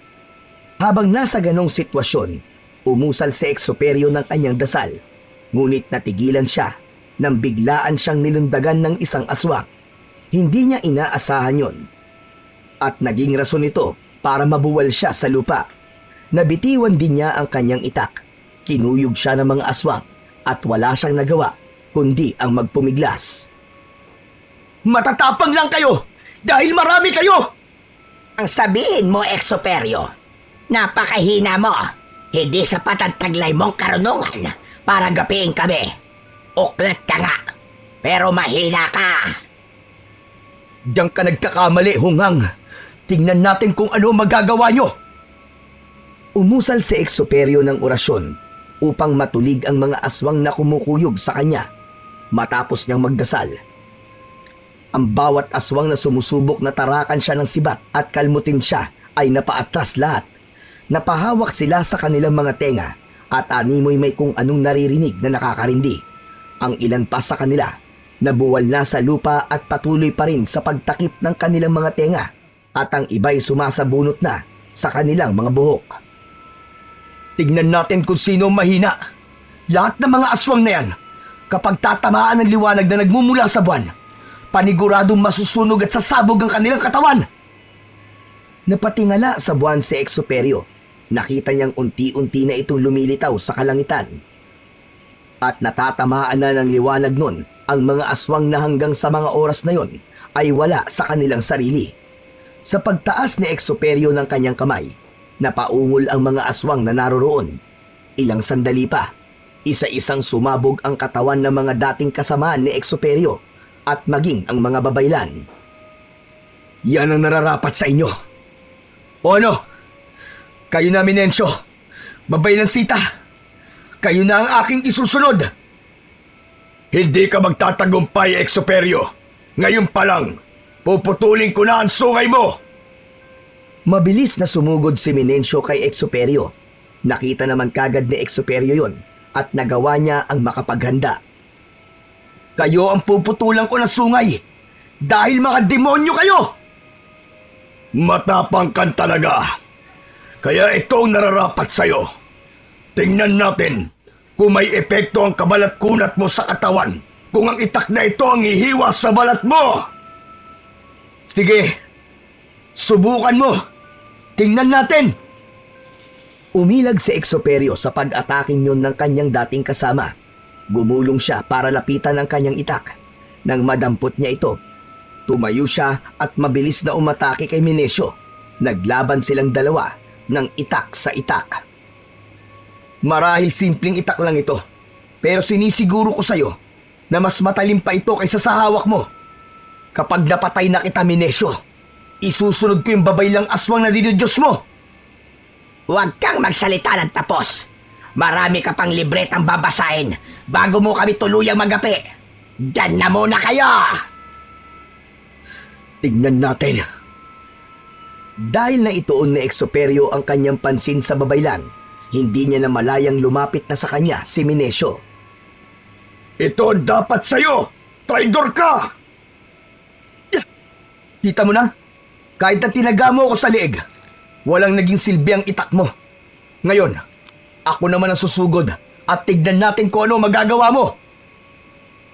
Habang nasa ganong sitwasyon, umusal si Exoperio ng kanyang dasal. Ngunit natigilan siya nang biglaan siyang nilundagan ng isang aswang. Hindi niya inaasahan yon. At naging rason ito para mabuwal siya sa lupa. Nabitiwan din niya ang kanyang itak. Kinuyog siya ng mga aswang at wala siyang nagawa kundi ang magpumiglas. Matatapang lang kayo dahil marami kayo! Ang sabihin mo, Exoperio, napakahina mo. Hindi sapat ang taglay mong karunungan para gapiin kami. Uklat ka nga, pero mahina ka. Diyan ka nagkakamali, Hunghang. Tingnan natin kung ano magagawa nyo. Umusal si Exoperio ng orasyon upang matulig ang mga aswang na kumukuyog sa kanya. Matapos niyang magdasal, ang bawat aswang na sumusubok na tarakan siya ng sibat at kalmutin siya ay napaatras lahat. Napahawak sila sa kanilang mga tenga at animoy may kung anong naririnig na nakakarindi. Ang ilan pa sa kanila nabuwal na sa lupa at patuloy pa rin sa pagtakip ng kanilang mga tenga at ang iba'y sumasabunot na sa kanilang mga buhok. Tignan natin kung sino ang mahina. Lahat ng mga aswang na yan, kapag tatamaan ng liwanag na nagmumula sa buwan, paniguradong masusunog at sasabog ang kanilang katawan. Napatingala sa buwan si Exuperio. Nakita niyang unti-unti na itong lumilitaw sa kalangitan. At natatamaan na ng liwanag nun ang mga aswang na hanggang sa mga oras na yon ay wala sa kanilang sarili. Sa pagtaas ni Exuperio ng kanyang kamay, napaungol ang mga aswang na naroroon. Ilang sandali pa, isa-isang sumabog ang katawan ng mga dating kasamaan ni Exuperio at maging ang mga babaylan. Yan ang nararapat sa inyo. O ano? Kayo na, Minencio. Babaylan Sita. Kayo na ang aking isusunod. Hindi ka magtatagumpay, Exuperio. Ngayon pa lang, puputulin ko na ang sungay mo. Mabilis na sumugod si Minencio kay Exuperio. Nakita naman kagad ni Exuperio yon at nagawa niya ang makapaghanda. Kayo ang puputulan ko ng sungay dahil mga demonyo kayo! Matapang kan talaga. Kaya ito ang nararapat sa'yo. Tingnan natin kung may epekto ang kabalat kunat mo sa katawan kung ang itak na ito ang hihiwa sa balat mo. Sige, subukan mo. Tingnan natin. Umilag si Exuperio sa pag-ataking yun ng kanyang dating kasama. Gumulong siya para lapitan ang kanyang itak. Nang madampot niya ito, tumayo siya at mabilis na umatake kay Minencio. Naglaban silang dalawa ng itak sa itak. Marahil simpleng itak lang ito, pero sinisiguro ko sa'yo na mas matalim pa ito kaysa sa hawak mo. Kapag napatay na kita, Minencio, isusunod ko yung babaylang aswang na dinidiyos mo. Huwag kang magsalita ng tapos. Marami ka pang libretang babasahin bago mo kami tuluyang magapi. Diyan na muna kayo! Tignan natin. Dahil na ituon ni Exuperio ang kanyang pansin sa babaylan, hindi niya na malayang lumapit na sa kanya si Minencio. Ito ang dapat sa'yo! Traidor ka! Kita mo na? Kahit na tinaga mo ako sa liig, walang naging silbi ang itak mo. Ngayon, ako naman ang susugod at tignan natin kung ano magagawa mo.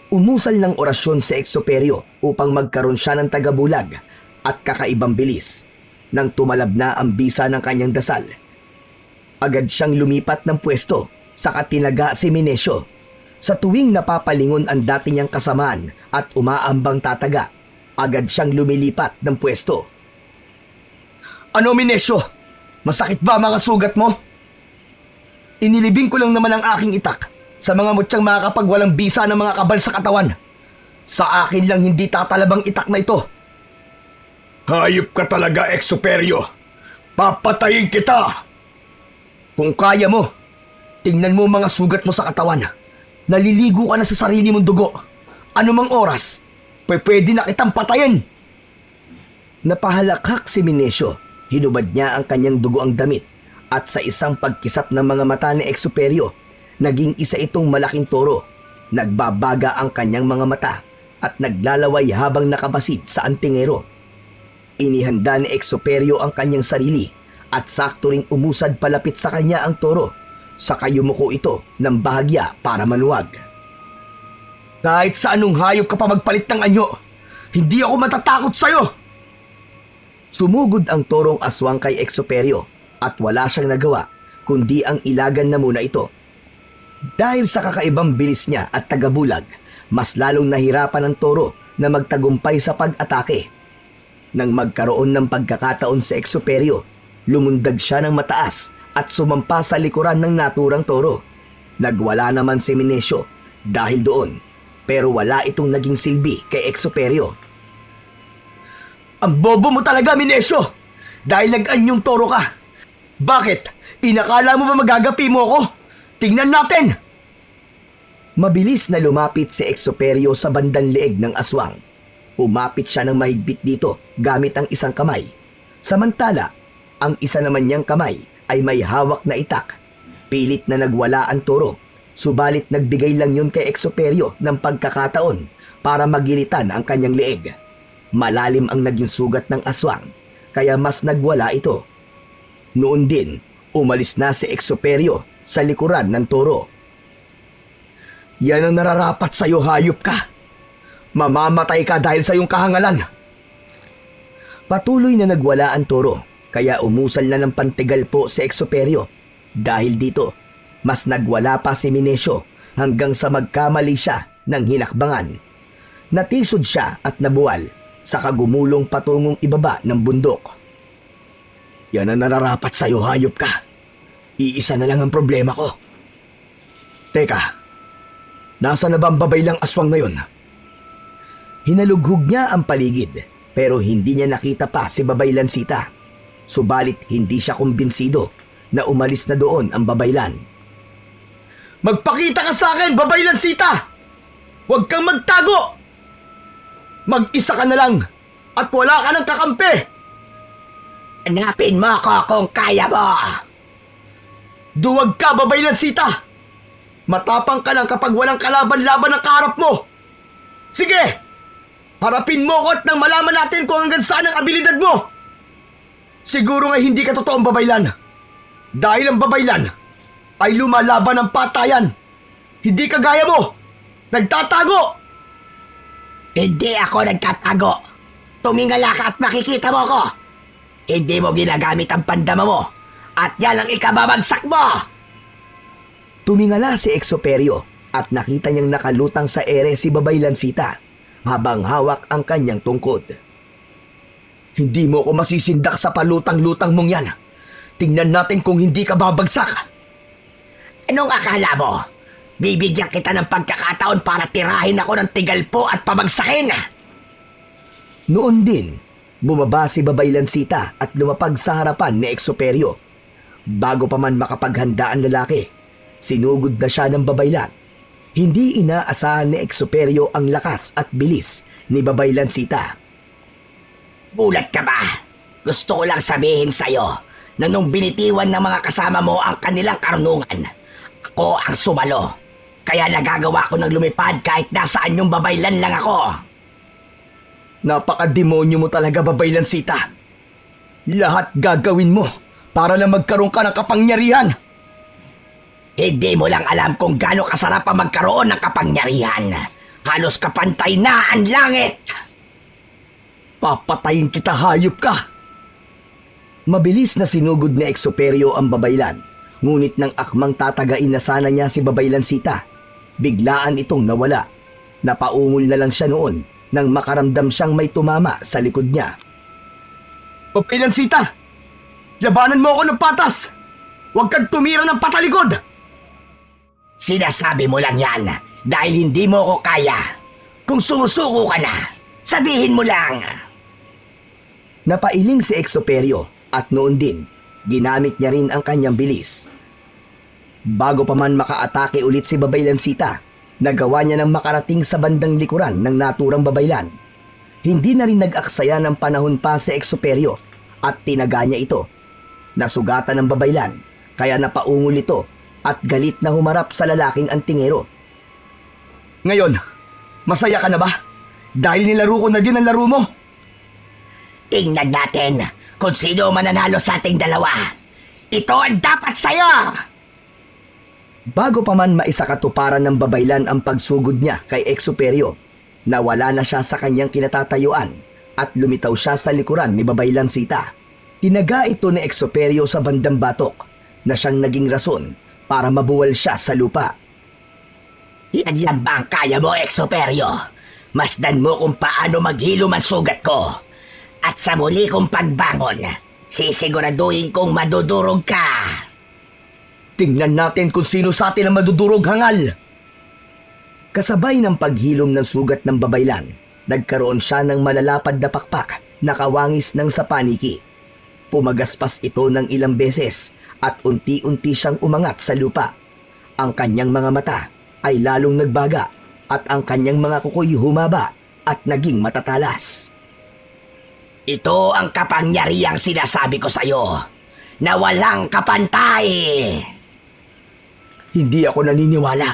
Umusal ng orasyon si Exuperio upang magkaroon siya ng tagabulag at kakaibang bilis. Nang tumalab na ang bisa ng kanyang dasal, agad siyang lumipat ng pwesto sa katinaga si Minencio. Sa tuwing napapalingon ang dati niyang kasamaan at umaambang tataga, agad siyang lumilipat ng pwesto. Ano, Minencio? Masakit ba ang mga sugat mo? Inilibing ko lang naman ang aking itak sa mga mutyang makakapagwalang bisa ng mga kabal sa katawan. Sa akin lang hindi tatalabang itak na ito. Hayop ka talaga, Exuperio. Papatayin kita! Kung kaya mo, tingnan mo mga sugat mo sa katawan. Naliligo ka na sa sarili mong dugo. Anumang oras, pwede na kitang patayin. Napahalakhak si Minencio. Hinubad niya ang kanyang dugo ang damit at sa isang pagkisap ng mga mata ni Exuperio, naging isa itong malaking toro. Nagbabaga ang kanyang mga mata at naglalaway habang nakabasid sa antingero. Inihanda ni Exuperio ang kanyang sarili at sakto ring umusad palapit sa kanya ang toro. Saka yumuko ito ng bahagya para maluwag. Kahit sa anong hayop ka pa magpalit ng anyo, hindi ako matatakot sa'yo! Sumugod ang torong aswang kay Exuperio at wala siyang nagawa kundi ang ilagan na muna ito. Dahil sa kakaibang bilis niya at tagabulag, mas lalong nahirapan ang toro na magtagumpay sa pag-atake. Nang magkaroon ng pagkakataon sa Exuperio, lumundag siya ng mataas at sumampa sa likuran ng naturang toro. Nagwala naman si Minencio dahil doon, pero wala itong naging silbi kay Exuperio. Ang bobo mo talaga, Minencio! Dahil nag-anyong toro ka. Bakit? Inakala mo ba magagapi mo ako? Tingnan natin! Mabilis na lumapit si Exuperio sa bandang leeg ng aswang. Umapit siya ng mahigpit dito gamit ang isang kamay. Samantala, ang isa naman niyang kamay ay may hawak na itak. Pilit na nagwala ang toro, subalit nagbigay lang yun kay Exuperio ng pagkakataon para magilitan ang kanyang leeg. Malalim ang naging sugat ng aswang, kaya mas nagwala ito. Noon din, Umalis na si Exoperio sa likuran ng toro. Yan ang nararapat sa'yo, hayop ka. Mamamatay ka dahil sa iyong kahangalan. Patuloy na nagwala ang toro, kaya umusal na ng pantigal po si Exoperio. Dahil dito, mas nagwala pa si Minesio hanggang sa magkamali siya ng hinakbangan. Natisod siya at nabuwal sa kagumulong patungong ibaba ng bundok. Yan ang nararapat sa'yo, hayop ka. Iisa na lang ang problema ko. Teka, nasa na ba ang babaylang aswang ngayon? Hinalughog niya ang paligid pero hindi niya nakita pa si Babaylan Sita. Subalit hindi siya kumbinsido na umalis na doon ang babaylan. Magpakita ka sa akin, Babaylan Sita! Huwag kang magtago! Mag-isa ka na lang at wala ka ng kakampi! Hanapin mo ako kung kaya mo! Duwag ka, Babaylan Sita! Matapang ka lang kapag walang kalaban-laban ang kaharap mo! Sige! Harapin mo ko at nang malaman natin kung hanggang saan ang abilidad mo! Siguro nga hindi ka totoong babaylan. Dahil ang babaylan ay lumalaban ng patayan. Hindi ka gaya mo! Nagtatago! Hindi ako nagtatago. Tumingala ka at makikita mo ako. Hindi mo ginagamit ang pandama mo. At yan ang ikababagsak mo! Tumingala si Exoperio at nakita niyang nakalutang sa ere si Babaylan Sita habang hawak ang kanyang tungkod. Hindi mo ko masisindak sa palutang-lutang mong yan. Tingnan natin kung hindi ka babagsak. Anong akala mo? Bibigyan kita ng pagkakataon para tirahin ako ng tigalpo at pabagsakin. Noon din, bumaba si Babaylan Sita at lumapag sa harapan ni Exoperio. Bago pa man makapaghanda ang lalaki, sinugod na siya ng babaylan. Hindi inaasahan ni Exoperio ang lakas at bilis ni Babaylan Sita. Bulat ka ba? Gusto ko lang sabihin sa'yo na nung binitiwan ng mga kasama mo ang kanilang karunungan, ako ang sumalo. Kaya nagagawa ko ng lumipad kahit nasaan yung babaylan lang ako. Napaka-demonyo mo talaga, Babaylan Sita. Lahat gagawin mo para lang magkaroon ka ng kapangyarihan. Hindi mo lang alam kung gaano kasarap ang magkaroon ng kapangyarihan. Halos kapantay na ang langit. Papatayin kita, hayop ka! Mabilis na sinugod ni Exoperio ang babaylan, ngunit nang akmang tatagain na sana niya si Babaylan Sita, biglaan itong nawala. Napaungol na lang siya noon nang makaramdam siyang may tumama sa likod niya. Babaylan Sita! Labanan mo ako ng patas! Huwag kang tumira ng patalikod! Sinasabi mo lang yan dahil hindi mo ko kaya. Kung sumusuko ka na, sabihin mo lang. Napailing si Exoperio at noon din, ginamit niya rin ang kanyang bilis. Bago pa man makaatake ulit si Babaylan Sita, nagawa niya ng makarating sa bandang likuran ng naturang babaylan. Hindi na rin nag-aksaya ng panahon pa si Exoperio at tinaga niya ito. Nasugatan ng babaylan, kaya napaungol ito at galit na humarap sa lalaking antingero. Ngayon, masaya ka na ba? Dahil nilaro ko na din ang laro mo. Tingnan natin kung sino mananalo sa ating dalawa. Ito ang dapat sa'yo! Bago pa man maisakatuparan ng babaylan ang pagsugod niya kay Exoperio, nawala na siya sa kanyang kinatatayuan at lumitaw siya sa likuran ni Babaylan Sita. Tinaga ito ni Exoperio sa bandang batok na siyang naging rason para mabuwal siya sa lupa. Yan lang ba ang kaya mo, Exoperio? Masdan mo kung paano maghilom ang sugat ko. At sa muli kong pagbangon, sisiguraduhin kong madudurog ka. Tingnan natin kung sino sa atin ang madudurog, hangal! Kasabay ng paghilom ng sugat ng babaylan, nagkaroon siya ng malalapad na pakpak na kawangis ng sapaniki. Pumagaspas ito ng ilang beses at unti-unti siyang umangat sa lupa. Ang kanyang mga mata ay lalong nagbaga at ang kanyang mga kukoy humaba at naging matatalas. Ito ang kapangyarihang sinasabi ko sa'yo, na walang kapantay. Hindi ako naniniwala.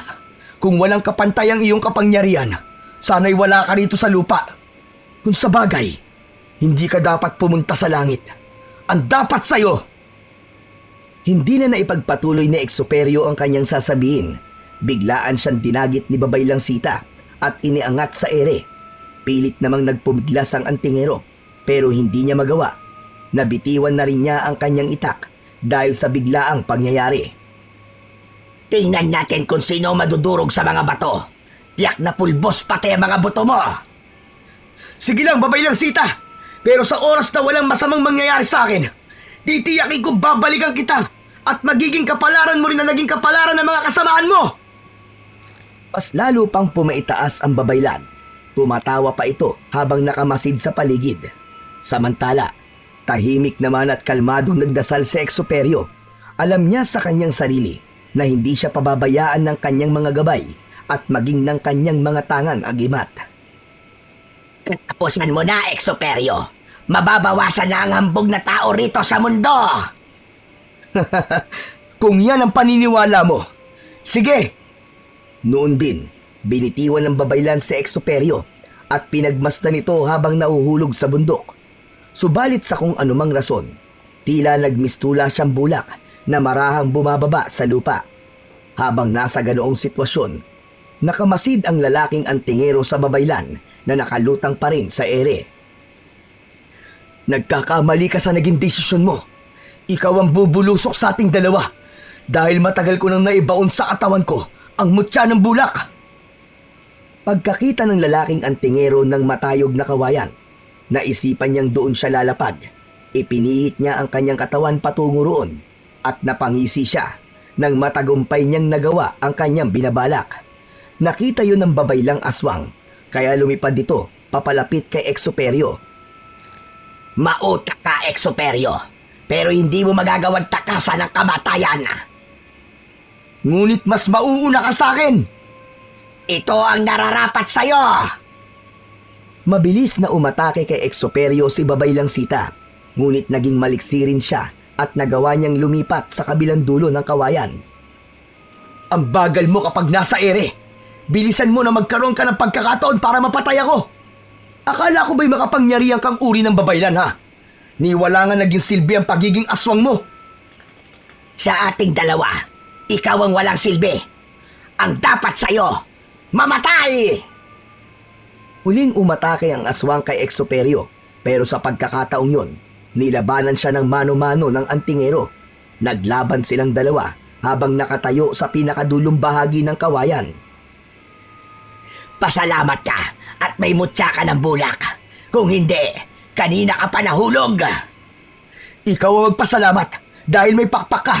Kung walang kapantay ang iyong kapangyarihan, sana'y wala ka rito sa lupa. Kung sa bagay, hindi ka dapat pumunta sa langit. Ang dapat sa'yo, Hindi na naipagpatuloy ni Exuperio ang kanyang sasabihin. Biglaan siyang dinagit ni Babaylang Sita at iniangat sa ere. Pilit namang nagpumiglas ang antingero pero hindi niya magawa. Nabitiwan na rin niya ang kanyang itak dahil sa biglaang pangyayari. Tingnan natin kung sino madudurog sa mga bato. Tiyak na pulbos pati ang mga buto mo. Sige lang, Babaylang Sita. Pero sa oras na walang masamang mangyayari sa akin, titiyakin ko babalikan kita at magiging kapalaran mo rin na naging kapalaran ng mga kasamaan mo. Mas lalo pang pumaitaas ang Babaylan. Tumatawa pa ito habang nakamasid sa paligid. Samantala, tahimik naman at kalmadong nagdasal si Exuperio. Alam niya sa kanyang sarili na hindi siya pababayaan ng kanyang mga gabay at maging ng kanyang mga tangang agimat. Katapusan mo na, Exuperio. Mababawasan na ang hambog na tao rito sa mundo. Kung yan ang paniniwala mo, sige! Noon din, binitiwan ng Babaylan si Exuperio at pinagmasdan ito habang nauhulog sa bundok. Subalit sa kung anumang rason, tila nagmistula siyang bulak na marahang bumababa sa lupa. Habang nasa ganoong sitwasyon, nakamasid ang lalaking antingero sa Babaylan na nakalutang pa rin sa ere. Nagkakamali ka sa naging desisyon mo. Ikaw ang bubulusok sa ating dalawa dahil matagal ko nang naibaon sa katawan ko ang mutya ng bulak. Pagkakita ng lalaking antingero ng matayog na kawayan, naisipan niyang doon siya lalapag. Ipinihit niya ang kanyang katawan patungo roon at napangisi siya nang matagumpay niyang nagawa ang kanyang binabalak. Nakita yun ng Babaylang aswang, kaya lumipad dito papalapit kay Exuperio. Mautak ka, Exuperio. Pero hindi mo magagawang takasan ng kamatayan. Ngunit mas mauuna ka sa akin! Ito ang nararapat sa'yo. Mabilis na umatake kay Exuperio si Babaylang Sita, ngunit naging maliksi rin siya at nagawa niyang lumipat sa kabilang dulo ng kawayan. Ang bagal mo kapag nasa ere. Bilisan mo na magkaroon ka ng pagkakataon para mapatay ako. Akala ko ba'y makapangyarihan kang uri ng Babaylan, ha? Ni wala nga naging silbi ang pagiging aswang mo. Sa ating dalawa, ikaw ang walang silbi. Ang dapat sa'yo, mamatay! Huling umatake ang aswang kay Exuperio, pero sa pagkakataong yon, nilabanan siya ng mano-mano ng antingero. Naglaban silang dalawa habang nakatayo sa pinakadulong bahagi ng kawayan. Pasalamat ka at may mutya ka ng bulak. Kung hindi, kanina ka pa nahulog. Ikaw ang magpasalamat dahil may pakpak ka.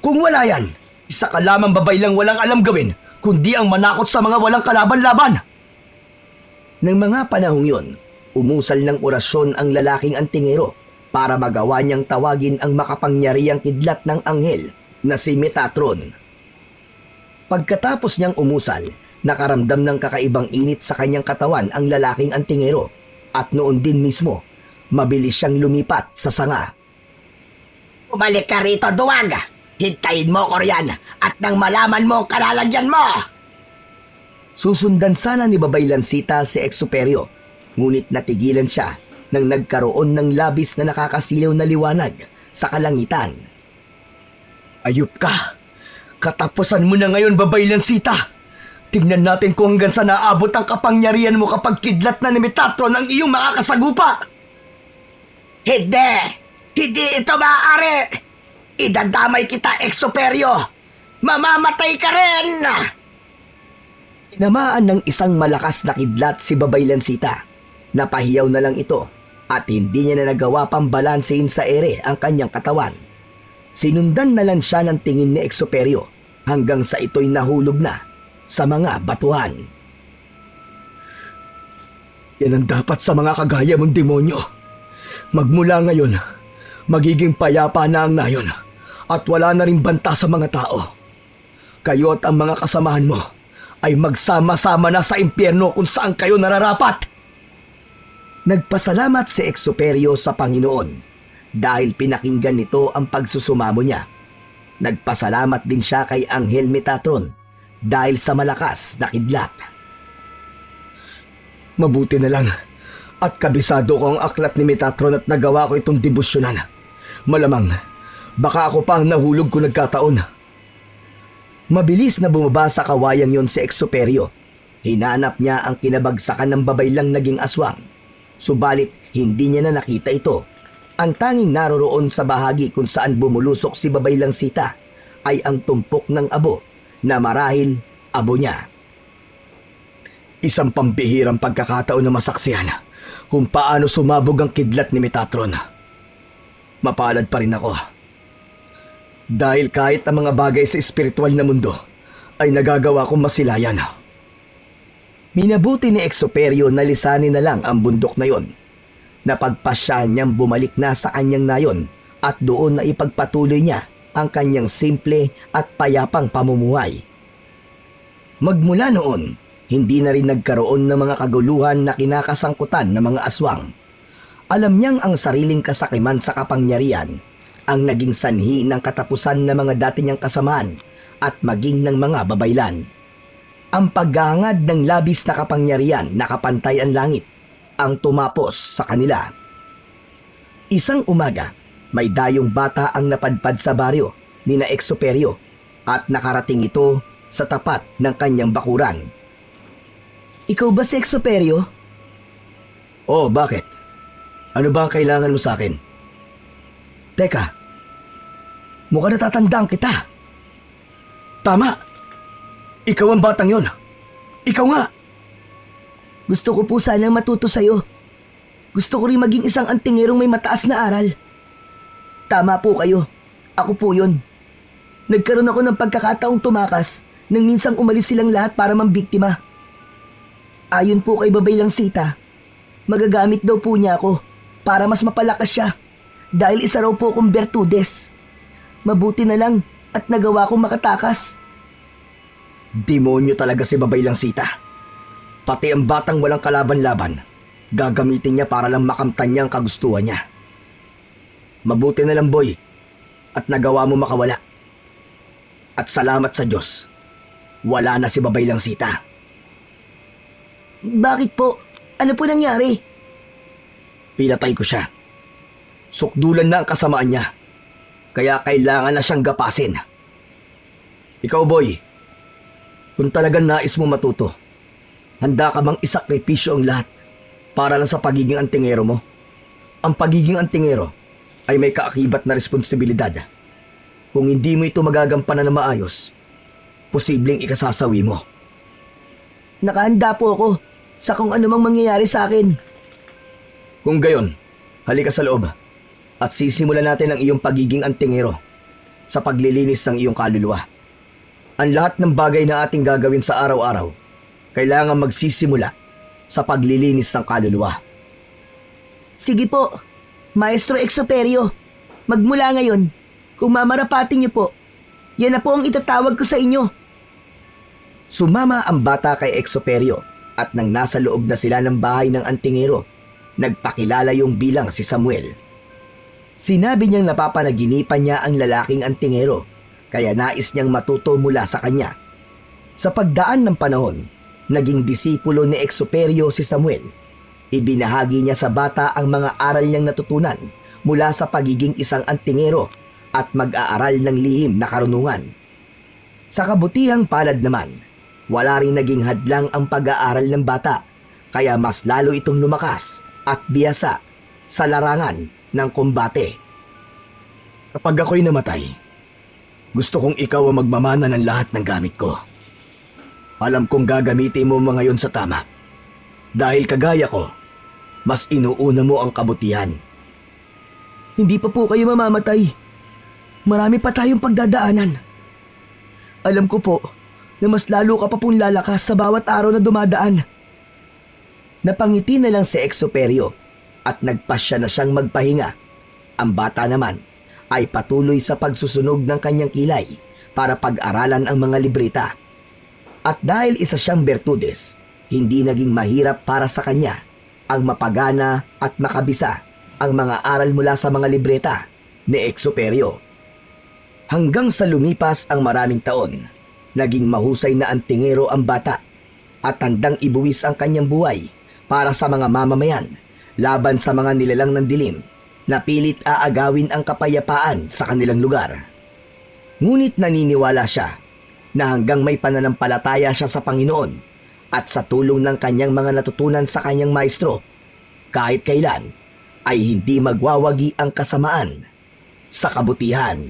Kung wala yan, isa ka lamang Babaylang walang alam gawin, kundi ang manakot sa mga walang kalaban-laban. Nang mga panahong yon, umusal ng orasyon ang lalaking antingero para magawa niyang tawagin ang makapangyarihang kidlat ng anghel na si Metatron. Pagkatapos niyang umusal, nakaramdam ng kakaibang init sa kanyang katawan ang lalaking antingero at noon din mismo, mabilis siyang lumipat sa sanga. Umalik ka rito, duwag! Hintayin mo ko riyan at nang malaman mo ang kalalagyan mo! Susundan sana ni Babaylan Sita si Exuperio, ngunit natigilan siya nang nagkaroon ng labis na nakakasilaw na liwanag sa kalangitan. Ayup ka! Katapusan mo na ngayon, Babaylan Sita! Tingnan natin kung hanggang sa naabot ang kapangyarihan mo kapag kidlat na ni Metatron ang iyong mga kasagupa! Hindi! Hindi ito maaari! Idadamay kita, Exuperio! Mamamatay ka rin! Tinamaan ng isang malakas na kidlat si Babaylan Sita. Napahiyaw na lang ito at hindi niya na nagawa pang balansehin sa ere ang kanyang katawan. Sinundan na lang siya ng tingin ni Exuperio hanggang sa ito'y nahulog na sa mga batuhan. Yan ang dapat sa mga kagaya mong demonyo. Magmula ngayon, magiging payapa na ang nayon at wala na rin banta sa mga tao. Kayo at ang mga kasamahan mo ay magsama-sama na sa impyerno kung saan kayo nararapat. Nagpasalamat si Exuperio sa Panginoon dahil pinakinggan nito ang pagsusumamo niya. Nagpasalamat din siya kay Anghel Metatron dahil sa malakas na kidlat. Mabuti na lang at kabisado ko ang aklat ni Metatron at nagawa ko itong debosyonan. Malamang Baka ako pa ang nahulog kung nagkataon. Mabilis na bumaba sa kawayan yon si Exuperio. Hinanap niya ang kinabagsakan ng babaylang naging aswang. Subalit hindi niya na nakita ito. Ang tanging naroroon sa bahagi kung saan bumulusok si babaylang sita ay ang tumpok ng abo na marahil abo niya. Isang pambihirang pagkakataon na masaksihan kung paano sumabog ang kidlat ni Metatron. Mapalad pa rin ako. Dahil kahit ang mga bagay sa espiritual na mundo ay nagagawa kong masilayan. Minabuti ni Exuperio na lisanin na lang ang bundok na yon. Napagpasya niyang bumalik na sa kanyang nayon at doon na ipagpatuloy niya ang kanyang simple at payapang pamumuhay. Magmula noon, hindi na rin nagkaroon ng mga kaguluhan na kinakasangkutan ng mga aswang. Alam niyang ang sariling kasakiman sa kapangyarihan ang naging sanhi ng katapusan ng mga dati niyang kasamaan at maging ng mga babaylan. Ang paghahangad ng labis na kapangyarihan na kapantay ang langit ang tumapos sa kanila. Isang umaga, may dayong bata ang napadpad sa baryo ni na Exuperio at nakarating ito sa tapat ng kanyang bakuran. Ikaw ba si Exuperio? Oh, bakit? Ano ba ang kailangan mo sa akin? Teka, mukhang natatandaan kita. Tama! Ikaw ang batang yon. Ikaw nga! Gusto ko po sanang matuto sa'yo. Gusto ko rin maging isang antingerong may mataas na aral. Tama po kayo. Ako po yun. Nagkaroon ako ng pagkakataong tumakas nang minsang umalis silang lahat para mambiktima. Ayon po kay Babaylang Sita, magagamit daw po niya ako para mas mapalakas siya dahil isa raw po akong bertudes. Mabuti na lang at nagawa kong makatakas. Demonyo talaga si Babaylang Sita. Pati ang batang walang kalaban-laban, gagamitin niya para lang makamtan niya ang kagustuhan niya. Mabuti na lang, boy, at nagawa mo makawala. At salamat sa Diyos, wala na si Babaylang Sita. Bakit po? Ano po nangyari? Pinatay ko siya. Sukdulan na ang kasamaan niya, kaya kailangan na siyang gapasin. Ikaw, boy, kung talagang nais mo matuto, handa ka bang isakripisyo ang lahat para lang sa pagiging antingero mo? Ang pagiging antingero ay may kaakibat na responsibilidad. Kung hindi mo ito magagampanan na maayos, posibleng ikasasawi mo. Nakahanda po ako sa kung anumang mangyayari sa akin. Kung gayon, halika sa loob at sisimulan natin ang iyong pagiging antingero sa paglilinis ng iyong kaluluwa. Ang lahat ng bagay na ating gagawin sa araw-araw, kailangan magsisimula sa paglilinis ng kaluluwa. Sige po, Maestro Exuperio. Magmula ngayon, kung mamarapatin niyo po, yan na po ang itatawag ko sa inyo. Sumama ang bata kay Exuperio at nang nasa loob na sila ng bahay ng antingero, nagpakilala yung bilang si Samuel. Sinabi niyang napapanaginipan niya ang lalaking antingero, kaya nais niyang matuto mula sa kanya. Sa pagdaan ng panahon, naging disipulo ni Exuperio si Samuel. Ibinahagi niya sa bata ang mga aral niyang natutunan mula sa pagiging isang antingero at mag-aaral ng lihim na karunungan. Sa kabutihang palad naman, wala rin naging hadlang ang pag-aaral ng bata, kaya mas lalo itong lumakas at biyasa sa larangan ng kombate. Kapag ako'y namatay, gusto kong ikaw ang magmamana ng lahat ng gamit ko. Alam kong gagamitin mo mga yon sa tama. Dahil kagaya ko, mas inuuna mo ang kabutihan. Hindi pa po kayo mamamatay. Marami pa tayong pagdadaanan. Alam ko po na mas lalo ka pa pong lalakas sa bawat araw na dumadaan. Napangiti na lang si Exuperio at nagpasya na siyang magpahinga. Ang bata naman ay patuloy sa pagsusunog ng kanyang kilay para pag-aralan ang mga libreta. At dahil isa siyang bertudes, hindi naging mahirap para sa kanya ang mapagana at makabisa ang mga aral mula sa mga libreta ni Exuperio. Hanggang sa lumipas ang maraming taon, naging mahusay na antingero ang bata at handang ibuwis ang kanyang buhay para sa mga mamamayan laban sa mga nilalang ng dilim Napilit aagawin ang kapayapaan sa kanilang lugar. Ngunit naniniwala siya na hanggang may pananampalataya siya sa Panginoon at sa tulong ng kanyang mga natutunan sa kanyang maestro, kahit kailan ay hindi magwawagi ang kasamaan sa kabutihan.